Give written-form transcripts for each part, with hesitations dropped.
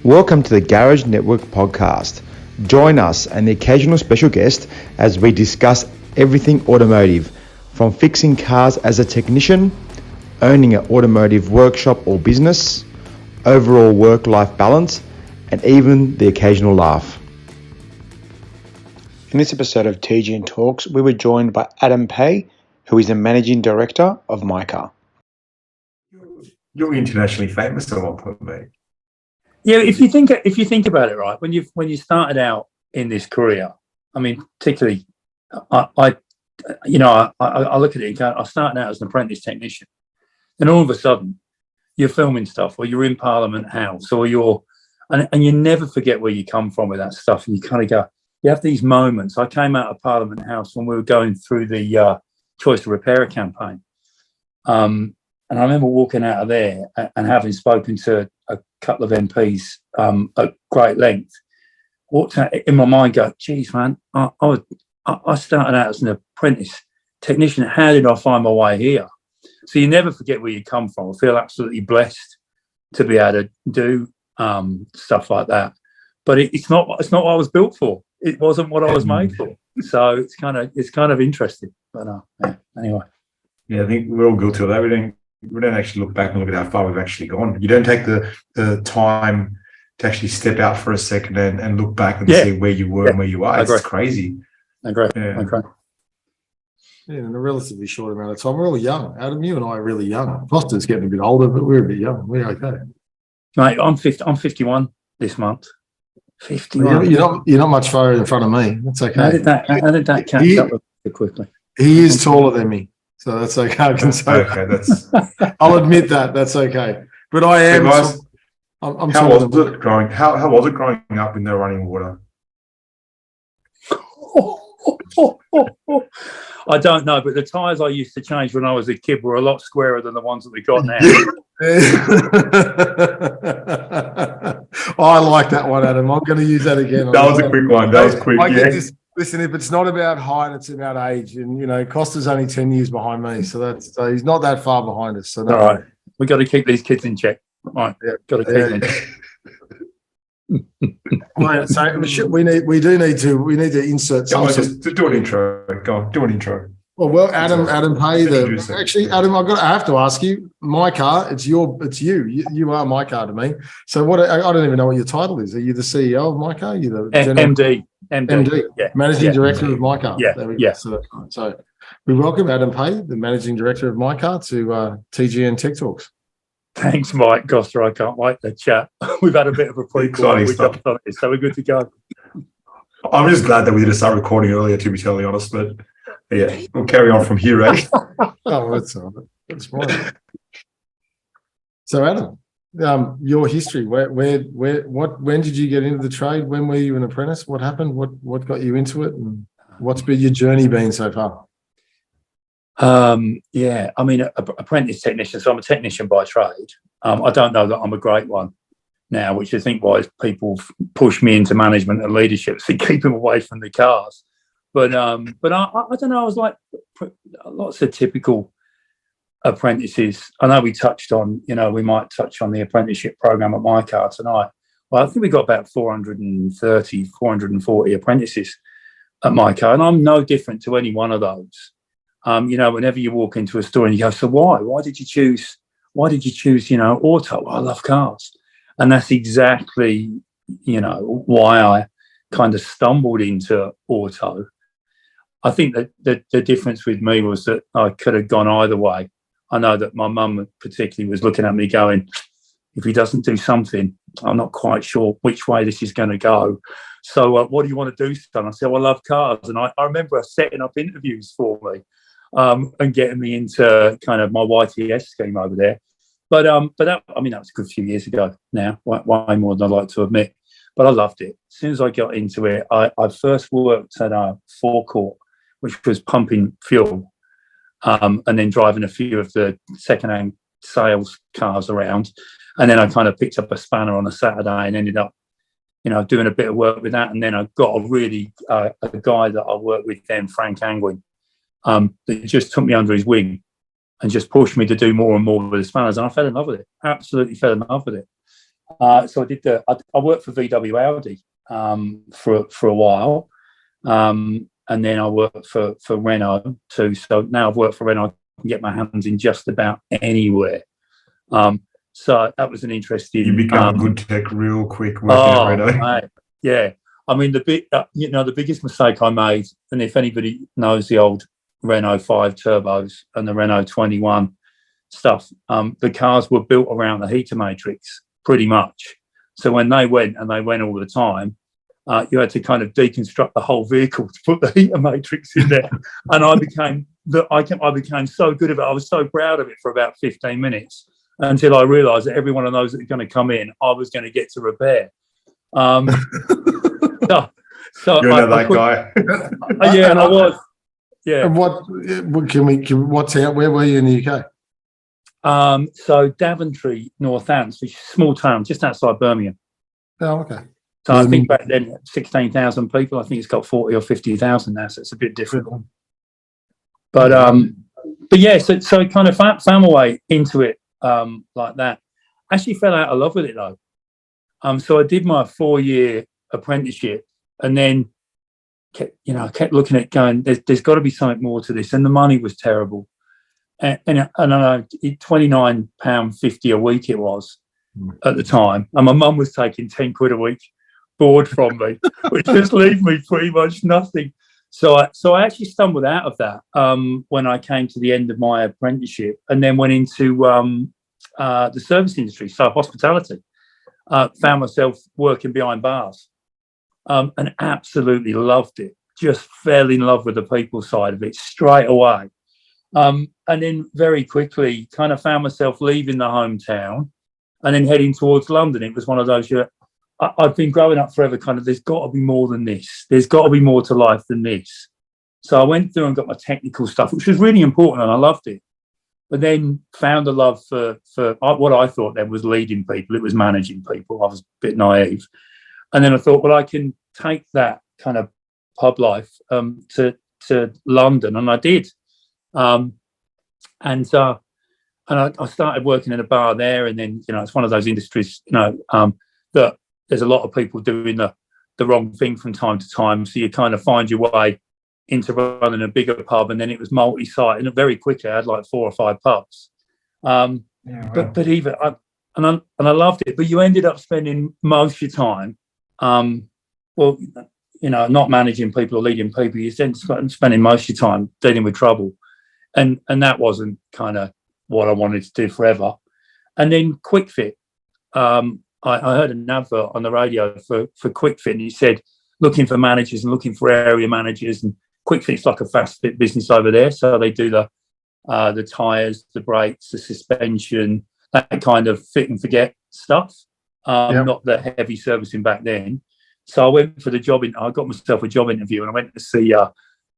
Welcome to the Garage Network podcast. Join us and the occasional special guest as we discuss everything automotive, from fixing cars as a technician, owning an automotive workshop or business, overall work-life balance, and even the occasional laugh. In this episode of TGN Torques, we were joined by Adam Pay, who is the Managing Director of mycar. You're internationally famous at one point, mate. Yeah, if you think about it, right, when you started out in this career, I mean, particularly, I look at it and go, I started out as an apprentice technician, and all of a sudden, you're filming stuff, or you're in Parliament House, or and you never forget where you come from with that stuff, and you kind of go, you have these moments. I came out of Parliament House when we were going through the Choice to Repairer campaign. And I remember walking out of there and having spoken to a couple of MPs at great length, walked out in my mind, go, geez, man, I started out as an apprentice technician. How did I find my way here? So you never forget where you come from. I feel absolutely blessed to be able to do stuff like that. But it's not what I was built for. It wasn't what I was made for. So it's kind of interesting. But anyway. Yeah, I think we're all guilty of that. We don't actually look back and look at how far we've actually gone. You don't take the time to actually step out for a second and look back and see where you were and where you are. It's crazy. I agree. Yeah, in a relatively short amount of time. We're all young. Adam, you and I are really young. Foster's getting a bit older, but we're a bit young. We're okay. Mate, I'm 51 this month. 51. You're not much far in front of me. That's okay. How did that catch up with you quickly? He is taller than me. So that's okay. I can say. Okay, I'll admit that. That's okay. But I am. Hey guys, I'm how was it growing? How was it growing up in the running water? I don't know, but the tyres I used to change when I was a kid were a lot squarer than the ones that we got now. I like that one, Adam. I'm going to use that again. That was a quick one. That was quick. Listen, if it's not about height, it's about age. And, Costa's only 10 years behind me. So he's not that far behind us. So all right. We've got to keep these kids in check. Right. Yeah. Got to keep them in check. Right, so we need to insert some. Just do an intro. Go on, do an intro. Well, Adam Pay. Adam, I have to ask you. mycar, it's you. You are mycar to me. So I don't even know what your title is. Are you the CEO of mycar? You the MD. Yeah. Managing Director of mycar. Yeah. There we go. So we welcome Adam Pay, the Managing Director of mycar, to TGN Tech Talks. Thanks, Mike. Costa, I can't wait to chat. We've had a bit of a pre-call. So we're good to go. I'm just glad that we did start recording earlier, to be totally honest. But yeah, we'll carry on from here, right? Oh, that's all right. That's fine. So, Adam, your history. When did you get into the trade? When were you an apprentice? What happened? What got you into it? And what's been your journey been so far? I mean, apprentice technician. So I'm a technician by trade. I don't know that I'm a great one now, which I think why people push me into management and leadership to keep them away from the cars. But I don't know. I was like lots of typical apprentices. I know we touched on, we might touch on the apprenticeship program at mycar tonight. Well, I think we got about 430, 440 apprentices at mycar, and I'm no different to any one of those. Whenever you walk into a store and you go, so why did you choose, auto? I love cars. And that's exactly, why I kind of stumbled into auto. I think that the difference with me was that I could have gone either way. I know that my mum particularly was looking at me going, if he doesn't do something, I'm not quite sure which way this is going to go. So what do you want to do, son? I said, well, I love cars. And I remember her setting up interviews for me. And getting me into kind of my YTS scheme over there. But that was a good few years ago now, way more than I'd like to admit. But I loved it. As soon as I got into it, I first worked at a forecourt, which was pumping fuel, and then driving a few of the second-hand sales cars around. And then I kind of picked up a spanner on a Saturday and ended up, doing a bit of work with that. And then I got a guy that I worked with then, Frank Angwin, that just took me under his wing and just pushed me to do more and more with the spanners. And I fell in love with it, absolutely fell in love with it. So I did I worked for VW Audi for a while, and then I worked for Renault too. So now I've worked for Renault, I can get my hands in just about anywhere. So that was an interesting. You become a good tech real quick working at Renault. Mate, yeah. I mean, the biggest mistake I made, and if anybody knows the old Renault 5 turbos and the Renault 21 stuff, the cars were built around the heater matrix pretty much. So when they went all the time, you had to kind of deconstruct the whole vehicle to put the heater matrix in there. And I became so good at it. I was so proud of it for about 15 minutes until I realised that every one of those that were going to come in, I was going to get to repair. So you're not that guy. Yeah, and I was. Yeah. And what's out? Where were you in the UK? So Daventry, Northants, which is a small town just outside Birmingham. Oh, okay. So I think back then, 16,000 people. I think it's got 40 or 50,000 now, so it's a bit different. But yeah, so I kind of found my way into it like that. Actually fell out of love with it though. So I did my 4-year apprenticeship, and then I kept looking at it going, there's got to be something more to this, and the money was terrible. And I know £29.50 a week it was at the time, and my mum was taking 10 quid a week board from me, which just leave me pretty much nothing. So I actually stumbled out of that when I came to the end of my apprenticeship, and then went into the service industry, so hospitality. Found myself working behind bars, and absolutely loved it. Just fell in love with the people side of it straight away. And then very quickly kind of found myself leaving the hometown and then heading towards London. It was one of those, I've been growing up forever kind of, there's got to be more than this. There's got to be more to life than this. So I went through and got my technical stuff, which was really important, and I loved it. But then found a love for what I thought then was leading people. It was managing people. I was a bit naive. And then I thought, well, I can take that kind of pub life to London, and I did. And I started working in a bar there, and then it's one of those industries that there's a lot of people doing the wrong thing from time to time, so you kind of find your way into running a bigger pub, and then it was multi-site, and very quickly I had like 4 or 5 pubs. But even I loved it, but you ended up spending most of your time not managing people or leading people. You end up spending most of your time dealing with trouble. And that wasn't kind of what I wanted to do forever. And then QuickFit, I heard an advert on the radio for QuickFit, and he said looking for managers and looking for area managers. And QuickFit's like a fast fit business over there, so they do the tyres, the brakes, the suspension, that kind of fit and forget stuff. Not the heavy servicing back then. So I went for the job. I got myself a job interview, and I went to see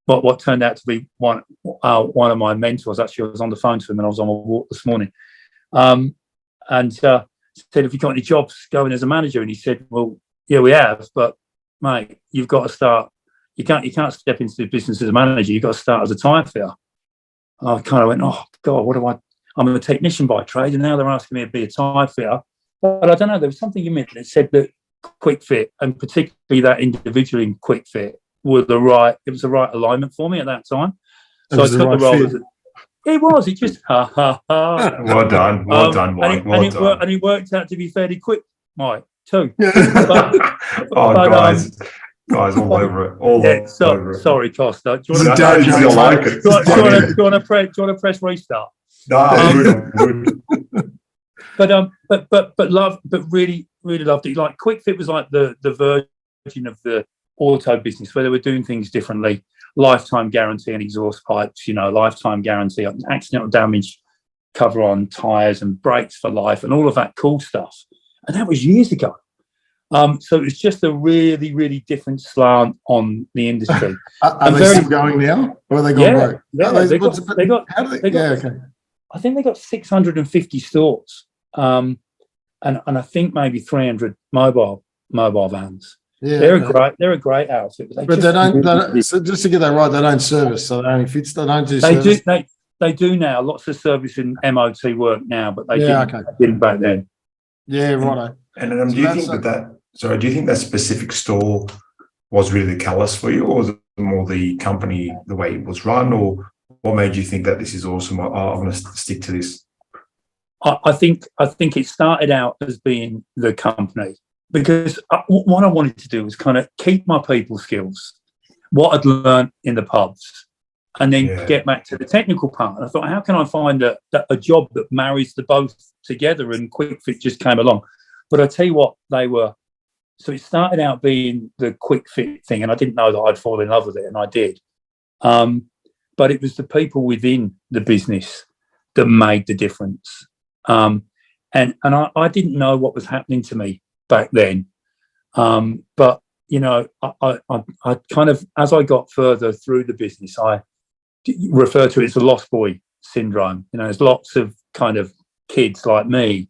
what turned out to be one of my mentors. Actually, I was on the phone to him, and I was on a walk this morning, and said, "Have you got any jobs going as a manager?" And he said, "Well, yeah, we have, but mate, you've got to start. You can't step into the business as a manager. You've got to start as a tyre fitter." I kind of went, "Oh God, what do I? I'm a technician by trade, and now they're asking me to be a tyre fitter." But I don't know. There was something in me that said that QuickFit, and particularly that individual in QuickFit, was the right alignment for me at that time. So I took the role as it was. It just Well done, Mike. And it worked out to be fairly quick, Mike, too. Guys, all over it. Sorry, Costa. Do you want to press restart? No, good. But really loved it. Like QuickFit was like the virgin of the auto business, where they were doing things differently. Lifetime guarantee on exhaust pipes, lifetime guarantee on accidental damage cover on tyres and brakes for life, and all of that cool stuff. And that was years ago. So it was just a really, really different slant on the industry. Are they still going now? Or are they gone broke? Yeah, I think they got 650 stores, and I think maybe 300 mobile vans. Yeah, they're a great outfit. But they don't. So just to get that right, they don't service. So they only fits. They don't do. Service. They do now. Lots of service and MOT work now, but they didn't back then. Yeah, right. And do you think do you think that specific store was really the catalyst for you, or was it more the company, the way it was run, or what made you think that this is awesome? I'm going to stick to this. I think it started out as being the company, because what I wanted to do was kind of keep my people skills, what I'd learned in the pubs, and then get back to the technical part. And I thought, how can I find a job that marries the both together? And Quick Fit just came along. But I tell you what, they were. So it started out being the Quick Fit thing, and I didn't know that I'd fall in love with it, and I did. But it was the people within the business that made the difference. And I didn't know what was happening to me back then. But you know, I kind of, as I got further through the business, I refer to it as the lost boy syndrome. You know, there's lots of kind of kids like me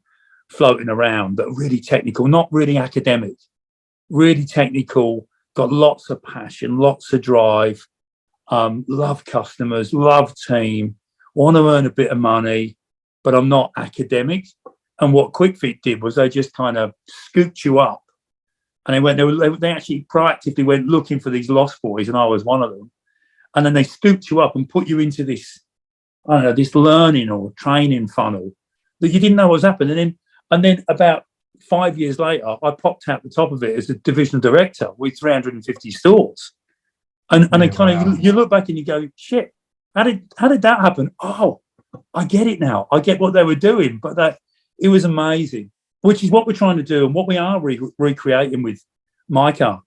floating around that are really technical, not really academic, really technical, got lots of passion, lots of drive, love customers, love team, want to earn a bit of money, but I'm not academic. And what Quick Fit did was they just kind of scooped you up, and they actually proactively went looking for these lost boys, and I was one of them. And then they scooped you up and put you into this, I don't know, this learning or training funnel that you didn't know what was happening. And then about 5 years later, I popped out the top of it as a divisional director with 350 stores. And then kind of you look back and you go, shit, how did that happen? Oh, I get it now. I get what they were doing, but it was amazing, which is what we're trying to do and what we are recreating with mycar.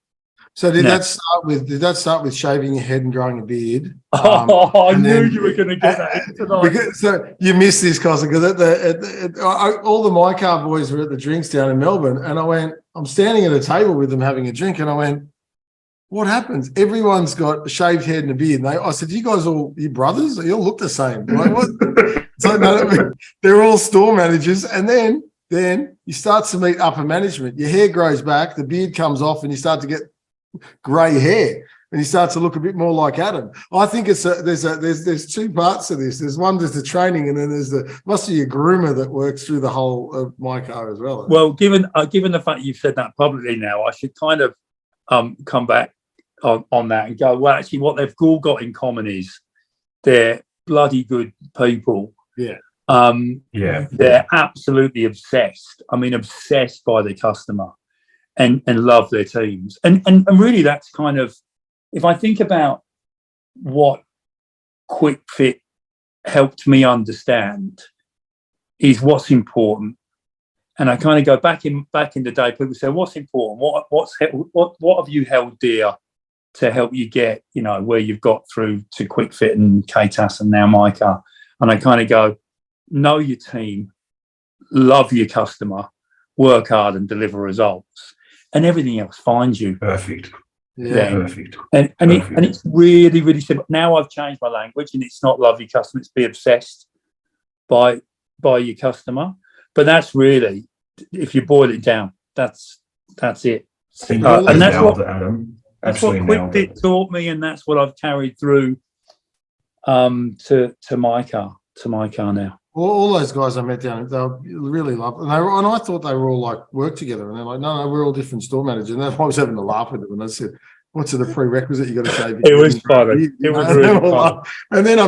So did that start with shaving your head and growing a beard? I knew you were going to get that tonight. So you missed this, Costa, because all the mycar boys were at the drinks down in Melbourne, and I'm standing at a table with them having a drink, and I went, what happens? Everyone's got a shaved head and a beard. And I said, you guys you brothers? You all look the same. Like, what? So no, they're all store managers, and then you start to meet upper management. Your hair grows back, the beard comes off, and you start to get grey hair, and he starts to look a bit more like Adam. I think there's two parts to this. There's the training, and then there's must be a groomer that works through the whole of mycar as well. Well, given the fact you've said that publicly now, I should kind of come back on that and go, well, actually, what they've all got in common is they're bloody good people. Yeah. They're absolutely obsessed. I mean, obsessed by the customer. And love their teams. And really that's kind of, if I think about what Quick Fit helped me understand is what's important. And I kind of go back in the day, people say, what's important? What have you held dear to help you get, you know, where you've got through to Quick Fit and KTAS and now mycar? And I kind of go, know your team, love your customer, work hard and deliver results. And everything else finds you. Perfect. Yeah, perfect. And it's really, really simple. Now I've changed my language, and it's not love your customer; it's be obsessed by your customer. But that's really, if you boil it down, that's it. And that's what Adam. That's what Quick Fit taught me, and that's what I've carried through to mycar now. All those guys I met down, they were really lovely. And I thought they were all like work together. And they're like, no, we're all different store managers. And I was having a laugh at them. And I said, what's the prerequisite? You got to shave. It was funny. It was really fun. And then I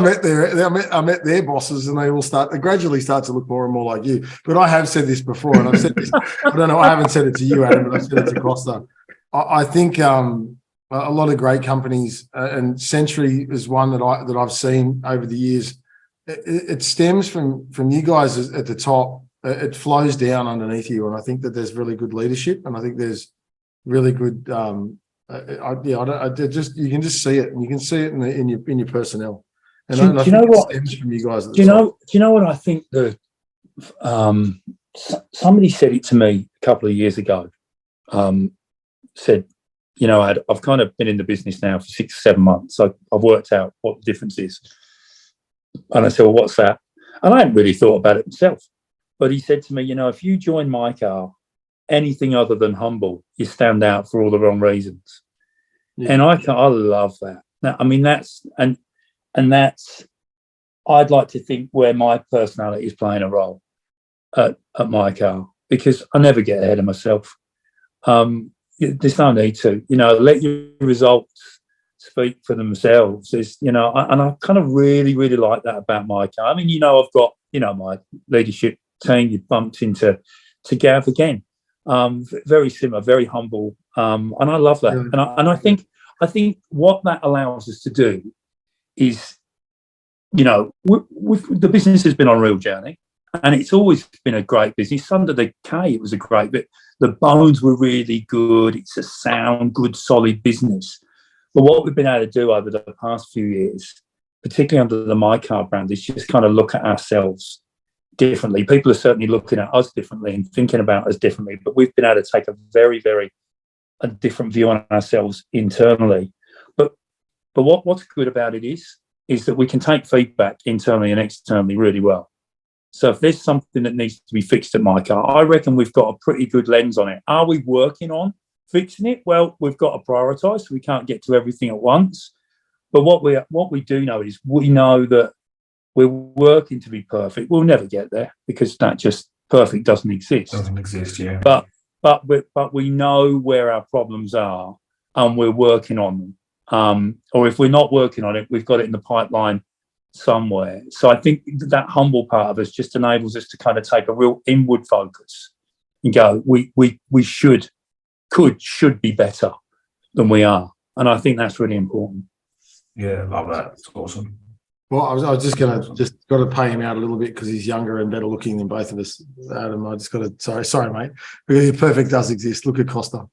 met their bosses, and they gradually start to look more and more like you. But I have said this before, and I've said this. I don't know. I haven't said it to you, Adam, but I've said it to Costa. I think a lot of great companies, and Century is one that I've seen over the years. It stems from you guys at the top. It flows down underneath you, and I think that there's really good leadership, and I think there's really good. You can just see it, and you can see it in your personnel. And do you know what? Stems from you guys. Do you know what I think? Somebody said it to me a couple of years ago. Said, you know, I've kind of been in the business now for 6 or 7 months, so I've worked out what the difference is. And I said, well, what's that? And I hadn't really thought about it myself. But he said to me, you know, if you join mycar, anything other than humble, you stand out for all the wrong reasons. Yeah. And I love that. Now, I mean, that's I'd like to think where my personality is playing a role at mycar. because I never get ahead of myself. There's no need to, let your results speak for themselves. And I kind of really, really like that about mycar. I mean, I've got, my leadership team. You bumped into Gav again. Very similar, very humble, and I love that. Yeah. And I think what that allows us to do is, the business has been on a real journey, and it's always been a great business. Under the K, it was a great bit. The bones were really good. It's a sound, good, solid business. But what we've been able to do over the past few years, particularly under the mycar brand, is just kind of look at ourselves differently. People are certainly looking at us differently and thinking about us differently, but we've been able to take a very, very different view on ourselves internally. But what's good about it is that we can take feedback internally and externally really well. So if there's something that needs to be fixed at mycar, I reckon we've got a pretty good lens on it. Are we working on fixing it? Well, we've got to prioritise, so we can't get to everything at once. But what we do know is we know that we're working to be perfect. We'll never get there because that just perfect doesn't exist. Doesn't exist, yeah. But we know where our problems are and we're working on them. Or if we're not working on it, we've got it in the pipeline somewhere. So I think that humble part of us just enables us to kind of take a real inward focus and go, we should be better than we are. And I think that's really important. Yeah, love that. It's awesome. Well, I was just got to pay him out a little bit because he's younger and better looking than both of us, Adam. I just got to, sorry, mate. Because perfect does exist. Look at Costa.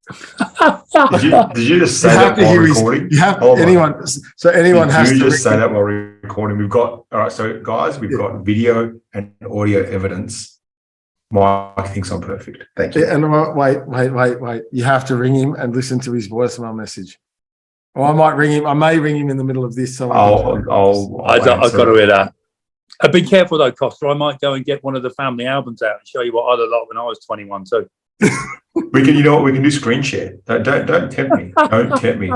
Did you just say that while recording? Anyone has to just say that while recording. We've got, all right, so guys, we've got video and audio evidence. Mike thinks I'm perfect. Thank you. Yeah, and wait. You have to ring him and listen to his voicemail message. Or I may ring him in the middle of this. So I've got to hear that. Be careful though, Costa. I might go and get one of the family albums out and show you what I looked like when I was 21 too. We can, we can do screen share. Don't tempt me. Don't tempt me.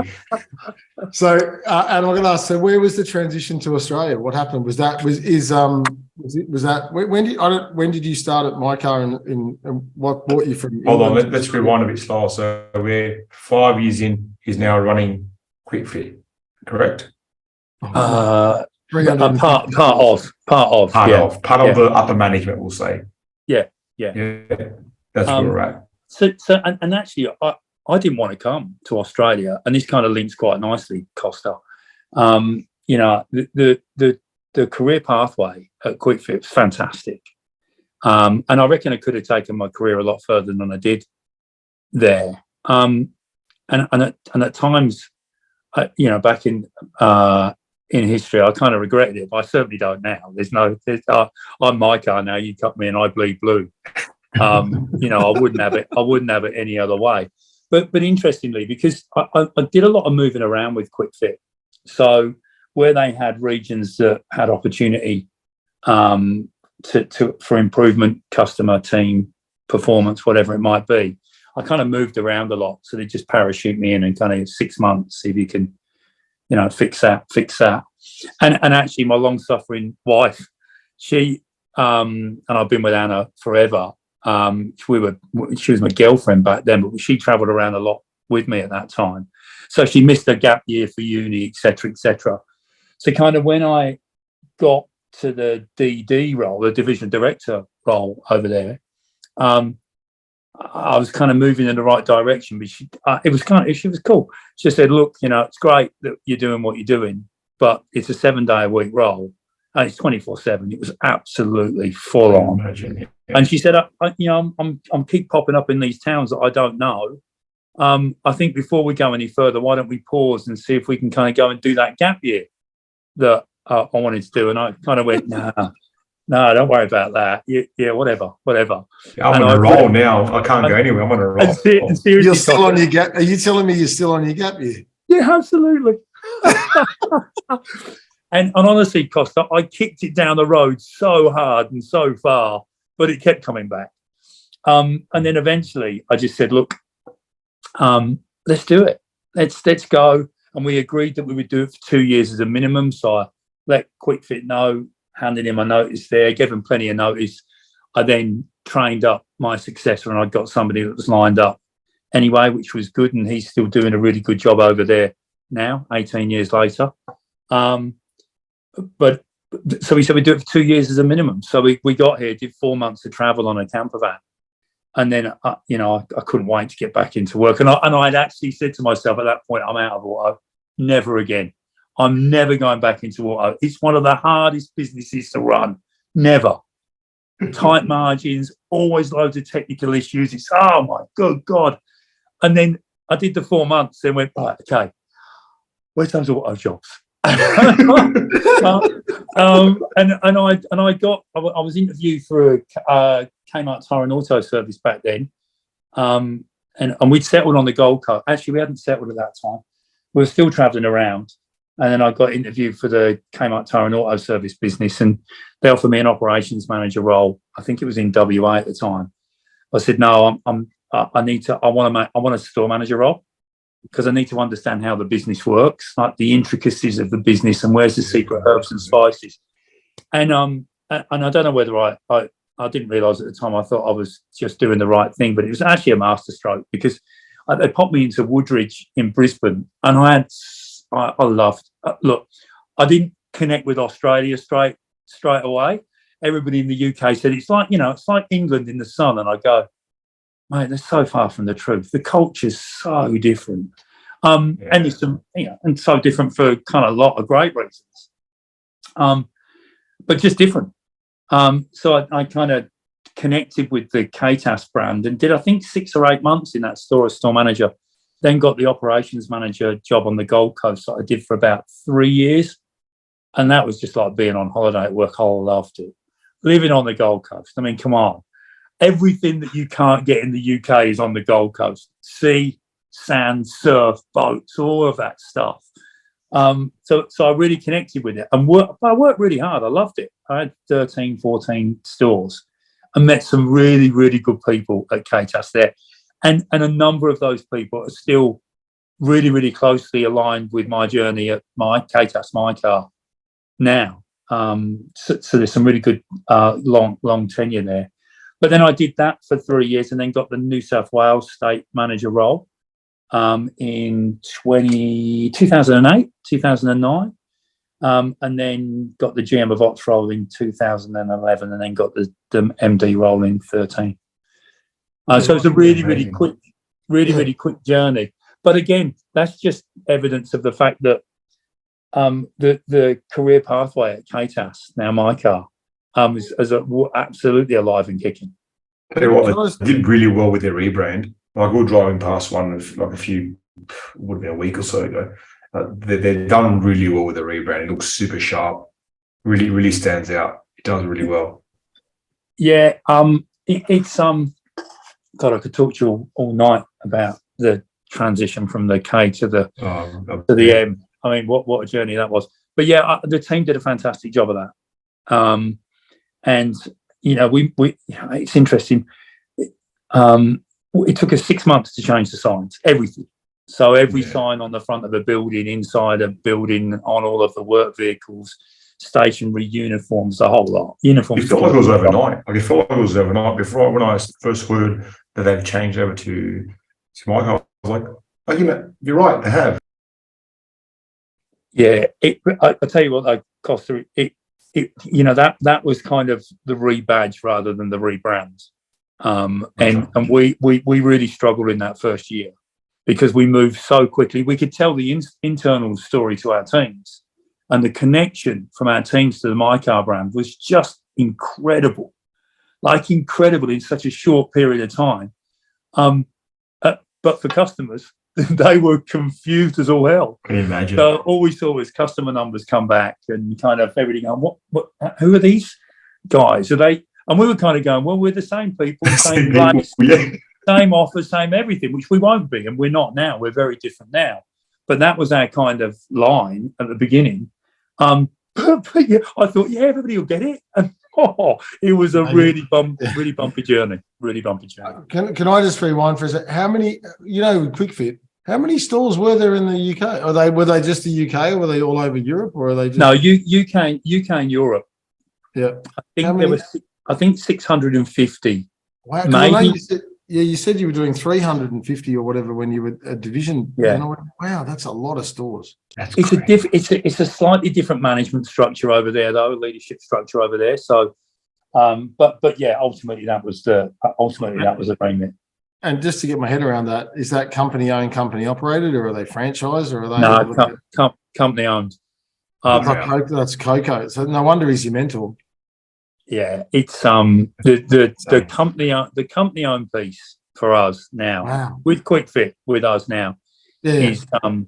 So, and I'm going to ask. So, where was the transition to Australia? What happened? When did you start at mycar and what brought you from? Hold on, let's rewind a bit slower. So, we're 5 years in. He's now running QuickFit, correct? Part of the upper management, we'll say. Yeah. That's where we're at. So actually, I didn't want to come to Australia, and this kind of links quite nicely, Costa. The career pathway at QuickFit was fantastic, and I reckon I could have taken my career a lot further than I did there. And at times, back in history, I kind of regretted it, but I certainly don't now. I'm mycar now. You cut me and I bleed blue. I wouldn't have it any other way. But interestingly, because I did a lot of moving around with QuickFit, so where they had regions that had opportunity for improvement, customer, team, performance, whatever it might be, I kind of moved around a lot. So they just parachute me in and kind of 6 months, see if you can, fix that. And actually, my long-suffering wife, she and I've been with Anna forever. She was my girlfriend back then, but she travelled around a lot with me at that time. So she missed a gap year for uni, etc., etc. So kind of when I got to the DD role, the division director role over there, I was kind of moving in the right direction. But she was cool. She said, "Look, it's great that you're doing what you're doing, but it's a 7-day-a-week role." And it's 24/7. It was absolutely full on. Imagine. And she said, I'm keep popping up in these towns that I don't know. I think before we go any further, why don't we pause and see if we can kind of go and do that gap year that I wanted to do. And I kind of went, no, don't worry about that. Yeah, whatever. Yeah, I'm on a roll now. I can't go anywhere. I'm on a roll. And seriously, you're still on your gap. Are you telling me you're still on your gap year? Yeah, absolutely. And honestly, Costa, I kicked it down the road so hard and so far, but it kept coming back. And then eventually I just said, look, let's do it. Let's go. And we agreed that we would do it for 2 years as a minimum. So I let QuickFit know, handed in my notice there, gave them plenty of notice. I then trained up my successor, and I'd got somebody that was lined up anyway, which was good, and he's still doing a really good job over there now, 18 years later. But so we said we'd do it for 2 years as a minimum. So we got here, did 4 months of travel on a camper van, and then I couldn't wait to get back into work. And I'd actually said to myself at that point, I'm out of auto, never again. I'm never going back into auto. It's one of the hardest businesses to run. Never. Tight margins, always loads of technical issues. It's, oh my good God. And then I did the 4 months, then went, right, okay, where's those auto jobs? I was interviewed for a Kmart Tire and Auto Service back then, and we'd settled on the Gold Coast. Actually, we hadn't settled at that time. We were still travelling around, and then I got interviewed for the Kmart Tire and Auto Service business, and they offered me an operations manager role. I think it was in WA at the time. I said no, I want a store manager role, because I need to understand how the business works, like the intricacies of the business and where's the secret herbs and spices. And I don't know whether I didn't realise at the time, I thought I was just doing the right thing, but it was actually a masterstroke, because they popped me into Woodridge in Brisbane, and I loved, look, I didn't connect with Australia straight away. Everybody in the UK said, it's like England in the sun. And I go, mate, they're so far from the truth. The culture's so different. And it's and so different for kind of a lot of great reasons. But just different. So I kind of connected with the KTAS brand and did, I think, 6 or 8 months in that store as store manager. Then got the operations manager job on the Gold Coast that I did for about 3 years. And that was just like being on holiday at work. I loved it. Living on the Gold Coast. I mean, come on. Everything that you can't get in the UK is on the Gold Coast. Sea, sand, surf, boats, all of that stuff. So I really connected with it. And I worked really hard. I loved it. I had 13, 14 stores and met some really, really good people at KTAS there. And a number of those people are still really, really closely aligned with my journey at my KTAS mycar now. So there's some really good long tenure there. But then I did that for 3 years and then got the New South Wales state manager role in 2008, 2009. And then got the GM of Ops role in 2011 and then got the MD role in 13. So it's a really quick journey. But again, that's just evidence of the fact that the career pathway at KTAS, now mycar, is absolutely alive and kicking. Tell you what, they did really well with their rebrand. Like we were driving past one like would have been a week or so ago. They've done really well with the rebrand. It looks super sharp. Really, really stands out. It does really well. Yeah, it's God, I could talk to you all night about the transition from the K to the M. I mean, what a journey that was. But yeah, the team did a fantastic job of that. And we it's interesting. It took us 6 months to change the signs, everything. So every sign on the front of a building, inside a building, on all of the work vehicles, stationary uniforms, the whole lot. Uniforms. It felt like it was overnight. Like it felt like it was overnight. Before, when I first heard that they've changed over to mycar, I was like, oh, you're right, they have. Yeah, I tell you what, Costa, that was kind of the rebadge rather than the rebrand. And we really struggled in that first year because we moved so quickly. We could tell the internal story to our teams, and the connection from our teams to the mycar brand was just incredible, in such a short period of time. But for customers, they were confused as all hell. Can you imagine? So all we saw was customer numbers come back and kind of everything. What? Who are these guys? Are they? And we were kind of going, well, we're the same people, same place, same offers, same everything, which we won't be, and we're not now. We're very different now. But that was our kind of line at the beginning. But yeah, I thought, everybody will get it. And it was a really bumpy journey. Really bumpy journey. Can I just rewind for a second? How many, Quick Fit, how many stores were there in the UK? Were they just the UK, or were they all over Europe, or are they just... No, UK and Europe. Yeah. I think there were 650 Wow. 'Cause I know you said you were doing 350 or whatever when you were a division. Yeah. And I went, wow, that's a lot of stores. It's a slightly different management structure over there, though, leadership structure over there. So, but yeah, ultimately that was the remit. And just to get my head around that, is that company owned, company operated, or are they franchised, or are they? No, company owned. That's Coco. So no wonder he's your mentor. Yeah, it's the company owned piece for us now. Wow. With Quick Fit with us now is a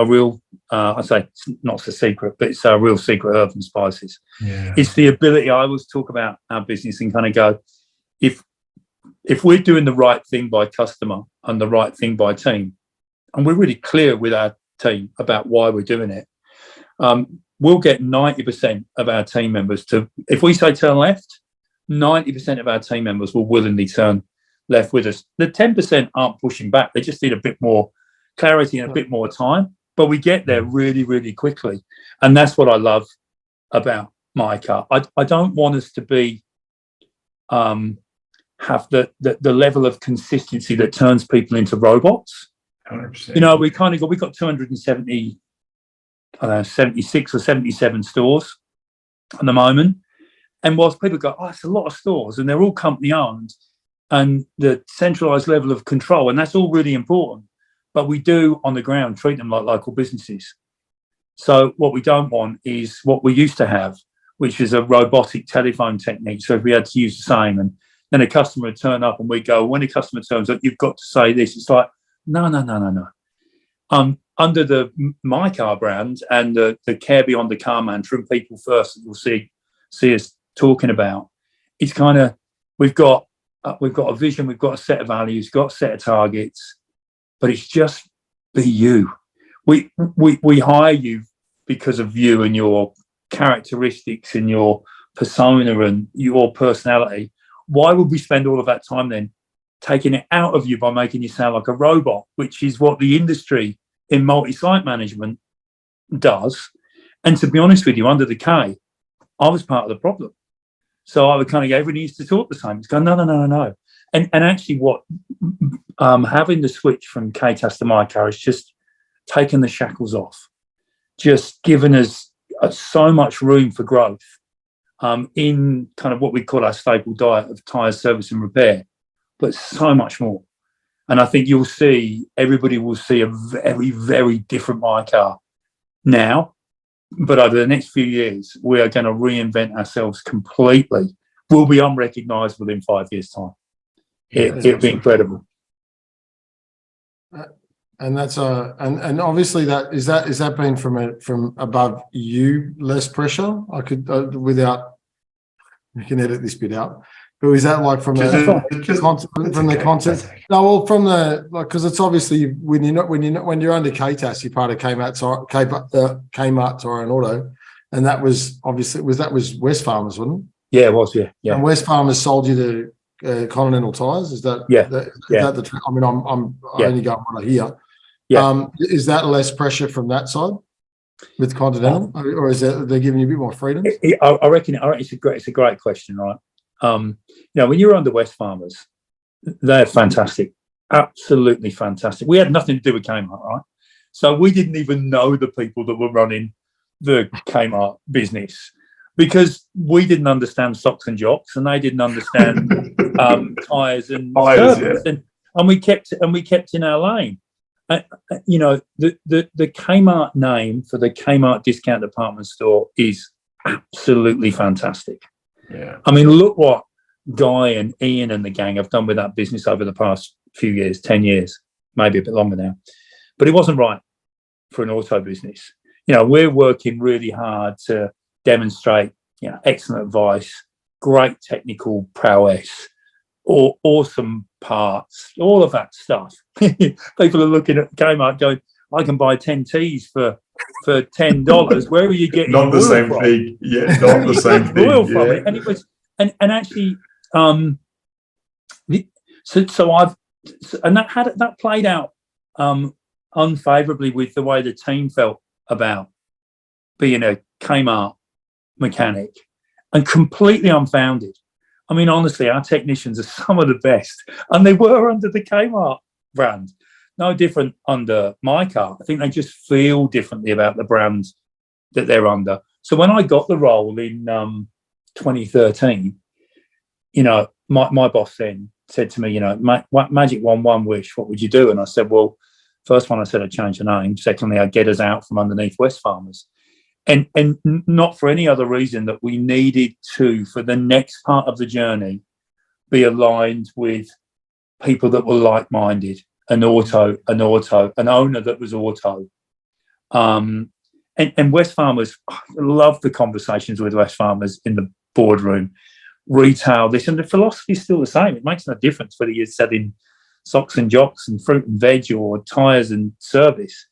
real I say it's not a secret, but it's a real secret herbs and spices. Yeah. It's the ability. I always talk about our business and kind of go, if we're doing the right thing by customer and the right thing by team, and we're really clear with our team about why we're doing it, we'll get 90% of our team members to, if we say turn left, 90% of our team members will willingly turn left with us. The 10% aren't pushing back. They just need a bit more clarity and a bit more time, but we get there really, really quickly. And that's what I love about mycar. I don't want us to be, have the level of consistency that turns people into robots. 100%. You know, we've got 270, 76 or 77 stores at the moment. And whilst people go, oh, it's a lot of stores, and they're all company owned, and the centralized level of control, and that's all really important. But we do on the ground treat them like local businesses. So what we don't want is what we used to have, which is a robotic telephone technique. So if we had to use the same, and then a customer would turn up and we go, when a customer turns up, you've got to say this. It's like, no. Under the mycar brand and the care beyond the car mantra and people first that you'll see us talking about, it's kind of, we've got a vision, we've got a set of values, got a set of targets, but it's just be you. We hire you because of you and your characteristics and your persona and your personality. Why would we spend all of that time then taking it out of you by making you sound like a robot, which is what the industry in multi-site management does? And to be honest with you, under the K, I was part of the problem. So I would kind of go, everyone needs to talk the same. It's going, no. And actually what having the switch from KTAS to mycar is just taking the shackles off, just giving us so much room for growth in kind of what we call our staple diet of tyres, service and repair, but so much more. And I think everybody will see a very, very different mycar now, but over the next few years, we are going to reinvent ourselves completely. We'll be unrecognisable in 5 years' time. It'll be incredible. And that's and obviously is that been from above you, less pressure? I could without, you can edit this bit out. But is that like from the content? No, well, from the, like, because it's obviously when you're under KTAS, you're part of Kmart Tire and Auto, and that was obviously was West Farmers, wasn't it? Yeah, it was. Yeah. And West Farmers sold you to Continental Tires. Is that yeah? That the? I mean, I only go on what I hear. Yeah. Is that less pressure from that side with Continental, or is that they're giving you a bit more freedom? I reckon it's a great question, right? You know, when you're under West Farmers, they're fantastic, absolutely fantastic. We had nothing to do with Kmart, right? So we didn't even know the people that were running the Kmart business because we didn't understand socks and jocks, and they didn't understand tyres and service, and we kept in our lane. You know, the Kmart name for the Kmart discount department store is absolutely fantastic. Yeah. I mean, look what Guy and Ian and the gang have done with that business over the past few years, 10 years, maybe a bit longer now. But it wasn't right for an auto business. You know, we're working really hard to demonstrate, you know, excellent advice, great technical prowess, or awesome parts, all of that stuff. People are looking at Kmart going, I can buy 10 teas for $10. Where are you getting not the same from? thing? Yeah, not the same thing. From it? And it was, and actually, that played out unfavourably with the way the team felt about being a Kmart mechanic, and completely unfounded. I mean, honestly, our technicians are some of the best, and they were under the Kmart brand. No different under mycar. I think they just feel differently about the brands that they're under. So when I got the role in 2013, you know, my boss then said to me, you know, Magic one wish, what would you do? And I said, well, first one, I said I'd change the name. Secondly, I'd get us out from underneath Wesfarmers. And not for any other reason that we needed to, for the next part of the journey, be aligned with people that were like-minded, an owner that was auto. And Wesfarmers, I love the conversations with Wesfarmers in the boardroom. Retail, this, and the philosophy is still the same. It makes no difference whether you're selling socks and jocks and fruit and veg or tyres and service.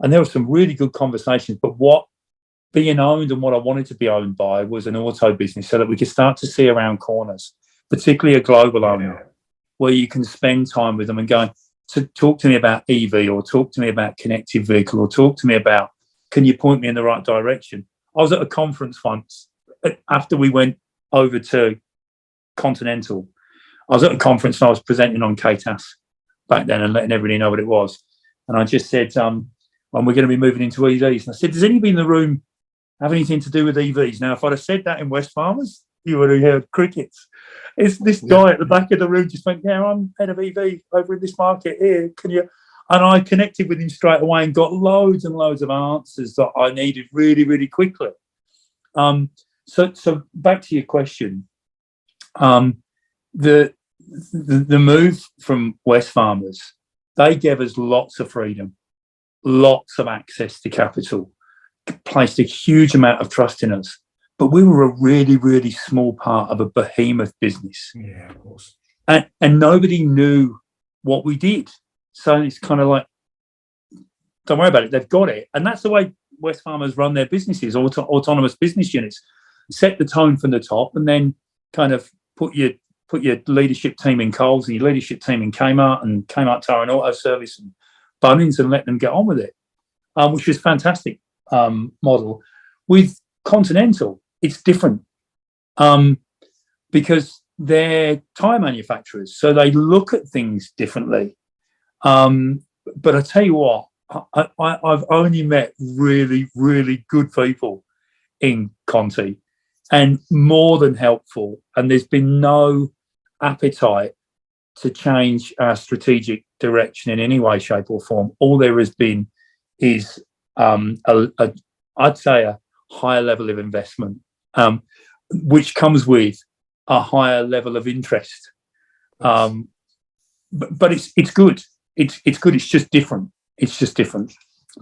And there were some really good conversations, but what being owned and what I wanted to be owned by was an auto business so that we could start to see around corners, particularly a global owner, where you can spend time with them and go to talk to me about EV, or talk to me about connected vehicle, or talk to me about, can you point me in the right direction? I was at a conference once after we went over to Continental. I was at a conference and I was presenting on KTAS back then and letting everybody know what it was. And I just said, well, we're going to be moving into EVs. And I said, does anybody in the room have anything to do with EVs? Now, if I'd have said that in Wesfarmers, you would have heard crickets. It's this guy at the back of the room just went, yeah, I'm head of EV over in this market here. Can you? And I connected with him straight away and got loads and loads of answers that I needed really, really quickly. So back to your question. The move from Wesfarmers, they gave us lots of freedom, lots of access to capital, placed a huge amount of trust in us. But we were a really, really small part of a behemoth business. Yeah, of course. And nobody knew what we did. So it's kind of like, don't worry about it, they've got it. And that's the way Wesfarmers run their businesses, autonomous business units. Set the tone from the top and then kind of put your leadership team in Coles and your leadership team in Kmart and Kmart Tire and Auto Service and Bunnings and let them get on with it, which was a fantastic model. With Continental, it's different because they're tyre manufacturers, so they look at things differently. But I tell you what, I've only met really, really good people in Conti, and more than helpful. And there's been no appetite to change our strategic direction in any way, shape, or form. All there has been is, I'd say, a higher level of investment, which comes with a higher level of interest. But it's good. It's good. It's just different.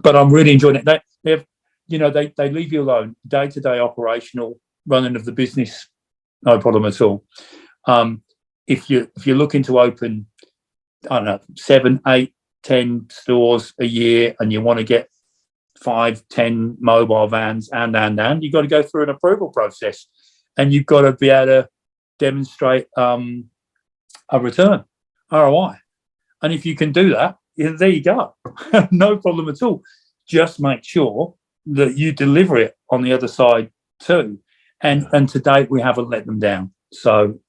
But I'm really enjoying it. They leave you alone, day-to-day operational running of the business, no problem at all. If you're looking to open, I don't know, 7, 8, 10 stores a year, and you want to get 5, 10 mobile vans, and you've got to go through an approval process, and you've got to be able to demonstrate a return, ROI. And if you can do that, there you go. No problem at all. Just make sure that you deliver it on the other side too. And to date, we haven't let them down. So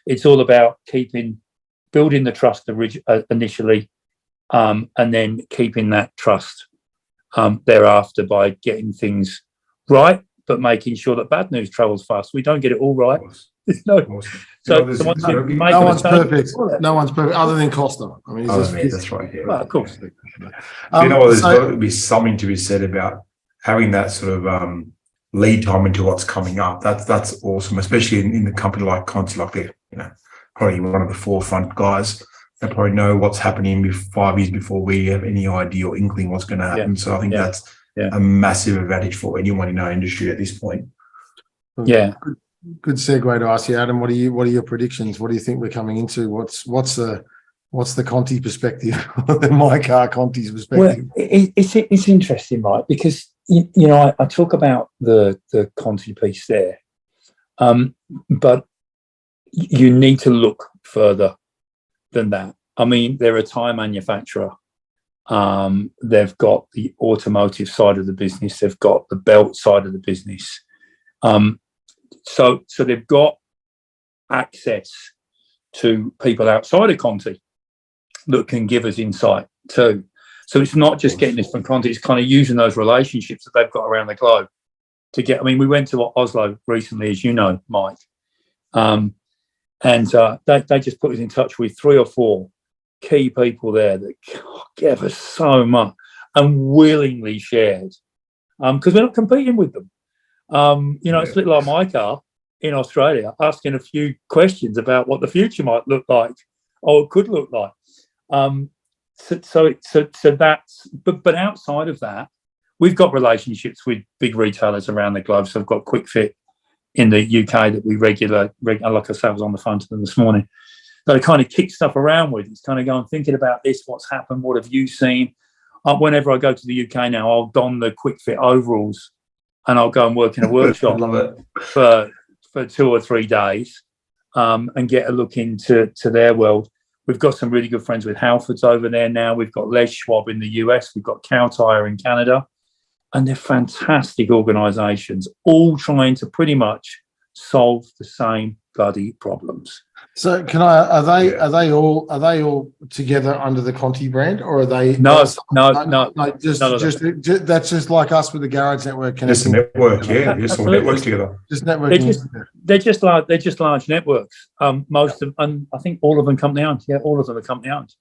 it's all about building the trust initially, and then keeping that trust thereafter by getting things right, but making sure that bad news travels fast. We don't get it all right. No one's perfect. No one's perfect, other than Costa. I mean, that's right. Yeah. Well, of course. There's got to be something to be said about having that sort of lead time into what's coming up. That's awesome, especially in the company like Conti, like they're probably one of the forefront guys. They probably know what's happening 5 years before we have any idea or inkling what's going to happen. So I think that's a massive advantage for anyone in our industry at this point. Yeah. Good segue to ask you, Adam. What are your predictions? What do you think we're coming into? What's the Conti perspective? The mycar Conti's perspective. Well, it's interesting, right? Because I talk about the Conti piece there, but you need to look further than that. I mean, they're a tyre manufacturer. They've got the automotive side of the business. They've got the belt side of the business. So they've got access to people outside of Conti that can give us insight too. So it's not just getting this from Conti, it's kind of using those relationships that they've got around the globe to get. I mean, we went to Oslo recently, as you know, Mike, and they just put us in touch with 3 or 4 key people there that gave us so much and willingly shared, because we're not competing with them. It's a bit like mycar in Australia, asking a few questions about what the future might look like or could look like. So that's, but outside of that, we've got relationships with big retailers around the globe. So I've got Quick Fit in the UK that we regular, like I said, I was on the phone to them this morning. That I kind of kick stuff around with. It's kind of going, thinking about this, what's happened, what have you seen? Whenever I go to the UK now, I'll don the Quick Fit overalls and I'll go and work in a workshop for 2 or 3 days and get a look into their world. We've got some really good friends with Halfords over there now. We've got Les Schwab in the US. We've got Cow Tire in Canada. And they're fantastic organisations, all trying to pretty much solve the same bloody problems. So are they all together under the Conti brand, or are they no just that's just like us with the garage network connecting? Just a network, just all networks together. Just networking. They're just large networks. Most of, and I think all of them company owned. Yeah, all of them are company owned.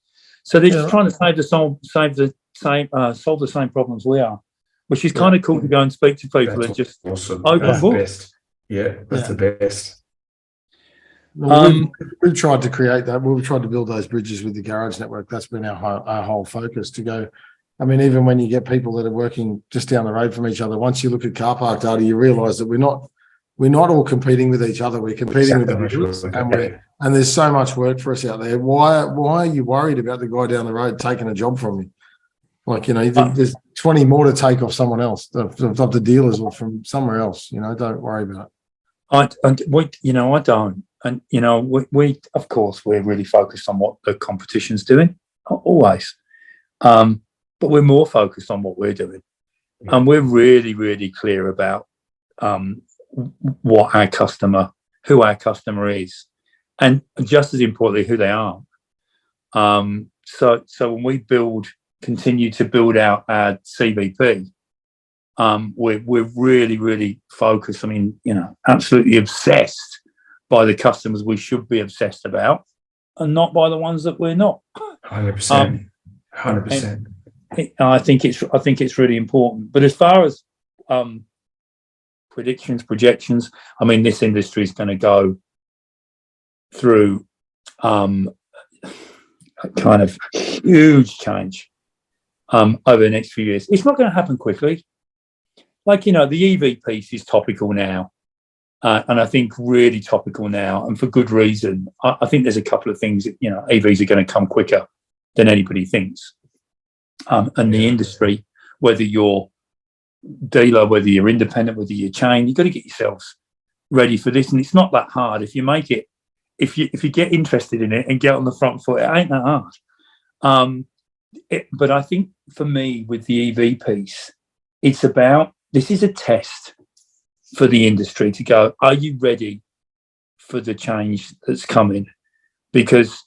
So they're just trying to solve the same problems we are, which is kind of cool to go and speak to people. That's and just awesome. open That's book. the best. Yeah, that's the best. Well, we've tried to create that. We've tried to build those bridges with the garage network. That's been our whole focus, to go. I mean, even when you get people that are working just down the road from each other, once you look at car park data, you realise that we're not all competing with each other. We're competing with the dealers, and there's so much work for us out there. Why are you worried about the guy down the road taking a job from you? Like, there's 20 more to take off someone else, of the dealers or from somewhere else. Don't worry about it. I don't. And, we of course, we're really focused on what the competition's doing, always. But we're more focused on what we're doing. And we're really, really clear about who our customer is, and just as importantly, who they are. So when we continue to build out our CVP, we're really, really focused. I mean, absolutely obsessed by the customers we should be obsessed about, and not by the ones that we're not. 100%. 100%. I think it's really important. But as far as projections, I mean, this industry is going to go through a kind of huge change over the next few years. It's not going to happen quickly. Like, the EV piece is topical now. And I think really topical now, and for good reason. I think there's a couple of things that, EVs are going to come quicker than anybody thinks. And the industry, whether you're dealer, whether you're independent, whether you're chain, you've got to get yourselves ready for this. And it's not that hard. If you make it, if you get interested in it and get on the front foot, it ain't that hard. But I think for me, with the EV piece, it's about, this is a test for the industry to go, are you ready for the change that's coming? Because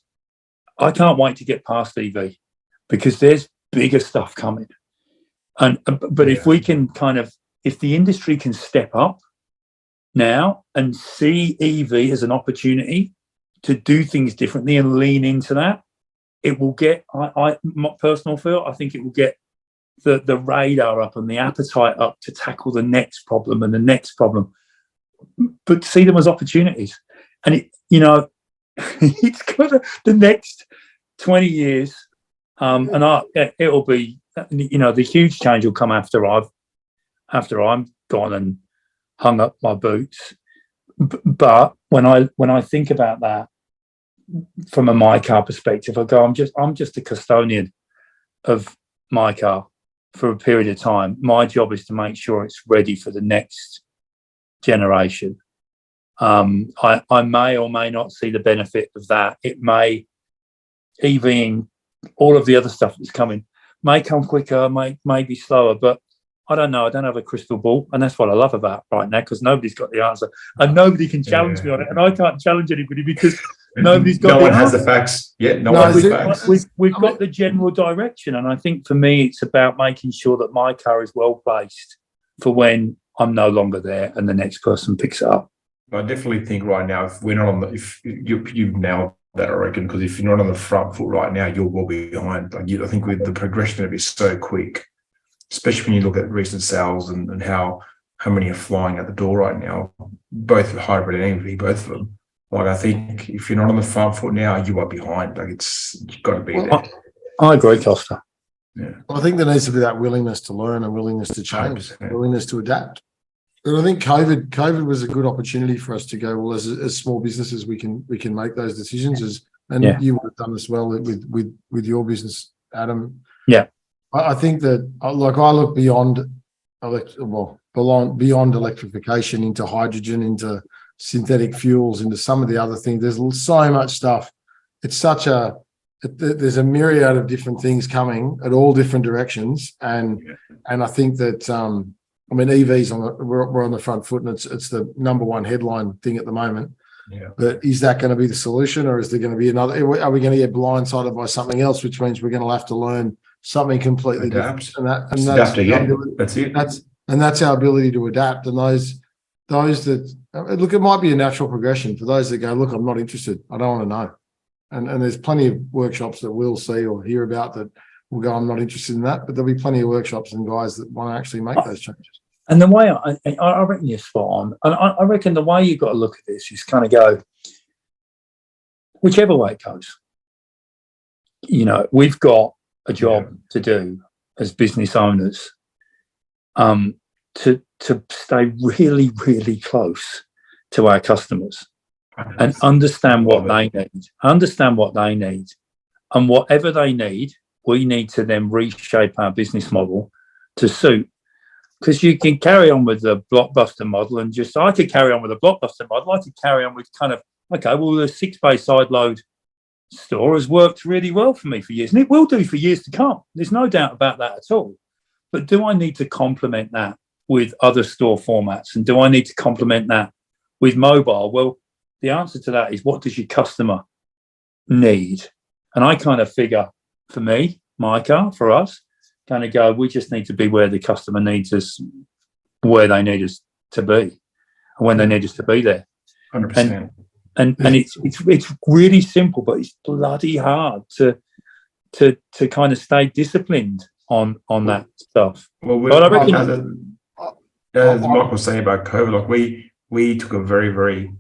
I can't wait to get past EV, because there's bigger stuff coming. But if we can if the industry can step up now and see EV as an opportunity to do things differently and lean into that, it will get, my personal feel, I think it will get the radar up and the appetite up to tackle the next problem and the next problem, but see them as opportunities. And it's got the next 20 years, and it'll be, the huge change will come after I'm gone and hung up my boots. But when I think about that from a mycar perspective, I go, I'm just a custodian of mycar for a period of time. My job is to make sure it's ready for the next generation. I may or may not see the benefit of that. It may, EVing, all of the other stuff that's coming, may come quicker, may be slower, but I don't know. I don't have a crystal ball, and that's what I love about right now, because nobody's got the answer, and nobody can challenge me on it, and I can't challenge anybody because nobody's got. No one has the facts. Yeah, no one has the facts. We've got the general direction, and I think for me, it's about making sure that my car is well placed for when I'm no longer there, and the next person picks it up. I definitely think right now, if we're not on the, if you've nailed that, I reckon, because if you're not on the front foot right now, you're well behind. Like I think with the progression of it is so quick, especially when you look at recent sales and how many are flying out the door right now, both hybrid and EV, both of them. Like I think if you're not on the front foot now, you are behind. Like you've got to be there. I agree, Costa. Yeah, I think there needs to be that willingness to learn and willingness to change, 100%. willingness to adapt. And I think COVID was a good opportunity for us to go, well, as small businesses, we can make those decisions. You would have done this well with your business, Adam. Yeah, I think that, like, I look beyond electrification into hydrogen, into synthetic fuels, into some of the other things. There's so much stuff. It's there's a myriad of different things coming at all different directions, and I think that EVs we're on the front foot, and it's the number one headline thing at the moment. Yeah. But is that going to be the solution, or is there going to be another? Are we going to get blindsided by something else, which means we're going to have to learn something completely different? And that's again. That's it. That's our ability to adapt. And those that look, it might be a natural progression for those that go, look, I'm not interested. I don't want to know. And there's plenty of workshops that we'll see or hear about that will go, I'm not interested in that. But there'll be plenty of workshops and guys that want to actually make those changes. And the way I reckon you're spot on. And I reckon the way you've got to look at this is kind of go, whichever way it goes. We've got a job to do as business owners, to stay really, really close to our customers and understand what they need. And whatever they need, we need to then reshape our business model to suit. Because you can carry on with the blockbuster model and I could carry on with a blockbuster model. I could carry on with kind of, the 6-bay side load store has worked really well for me for years. And it will do for years to come. There's no doubt about that at all. But do I need to complement that with other store formats? And do I need to complement that with mobile? Well, the answer to that is, what does your customer need? And I kind of figure, for me, mycar, for us, kind of go, we just need to be where the customer needs us, where they need us to be, and when they need us to be there. 100%. And it's really simple, but it's bloody hard to kind of stay disciplined on that stuff. Well, I reckon, as Mike was saying about COVID, like we took a very, very,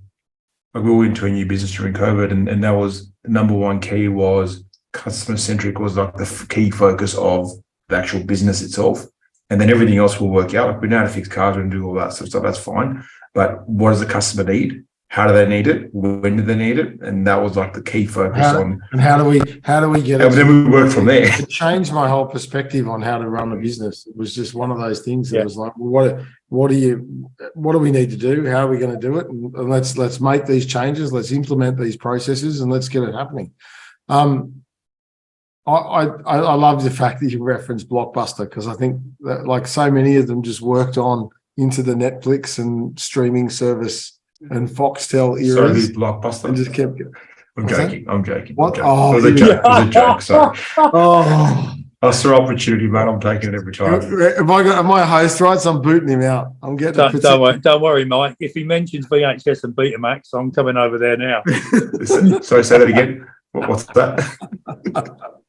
like, we were into a new business during COVID, and that was the number one key was customer centric, was like the key focus of the actual business itself, and then everything else will work out. Like, we know how to fix cars and do all that sort of stuff. That's fine, but what does the customer need? How do they need it? When do they need it? And that was like the key focus on. And how do we get it? And then we work from there. It changed my whole perspective on how to run a business. It was just one of those things that was like, well, what do we need to do? How are we going to do it? And let's make these changes. Let's implement these processes, and let's get it happening. I love the fact that you referenced Blockbuster, because I think that, like, so many of them just worked on into the Netflix and streaming service and Foxtel eras. Sorry, who's Blockbuster? And just kept. I'm joking. What? It was a joke. Sorry. Oh, That's the opportunity, man. I'm taking it every time. Am I host rights? I'm booting him out. I'm getting. Don't worry, Mike. If he mentions VHS and Betamax, I'm coming over there now. Sorry, say that again. What's that?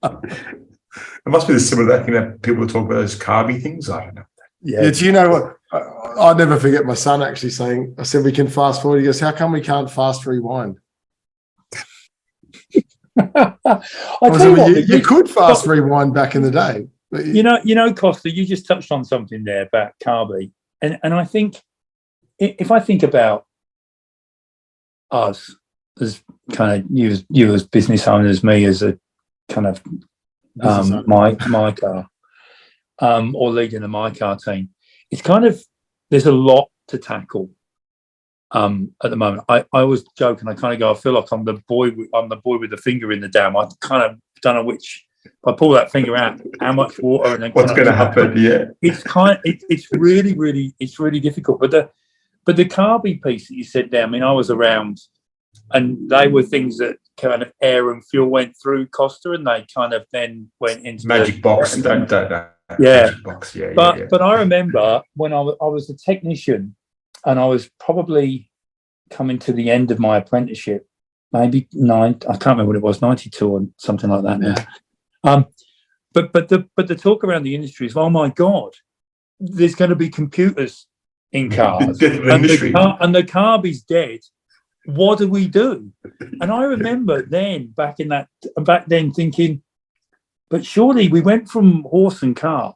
It must be the similar thing that people talk about, those carby things. I don't know. Yeah. Do you know what? I'll never forget my son actually saying, I said, we can fast forward. He goes, how come we can't fast rewind? You could fast rewind back in the day. But you know, Costa, you just touched on something there about carby. And I think, if I think about us as kind of you as business owners, me as a kind of mycar, or leading the mycar team, it's kind of, there's a lot to tackle at the moment. I always joke, and I kind of go, I feel like I'm the boy with the finger in the dam. I kind of don't know which if I pull that finger out, how much water and then what's going to happen? Yeah, it's really difficult. But the carby piece that you said there, I mean, I was around, and they were things that kind of air and fuel went through Costa, and they kind of then went into magic box. That yeah, magic box. Yeah, but I remember when I was a technician, and I was probably coming to the end of my apprenticeship, maybe I can't remember what it was, 92 or something like that now. But the talk around the industry is, oh my God, there's going to be computers in cars, and the carby's dead. What do we do? And I remember back then thinking, but surely we went from horse and car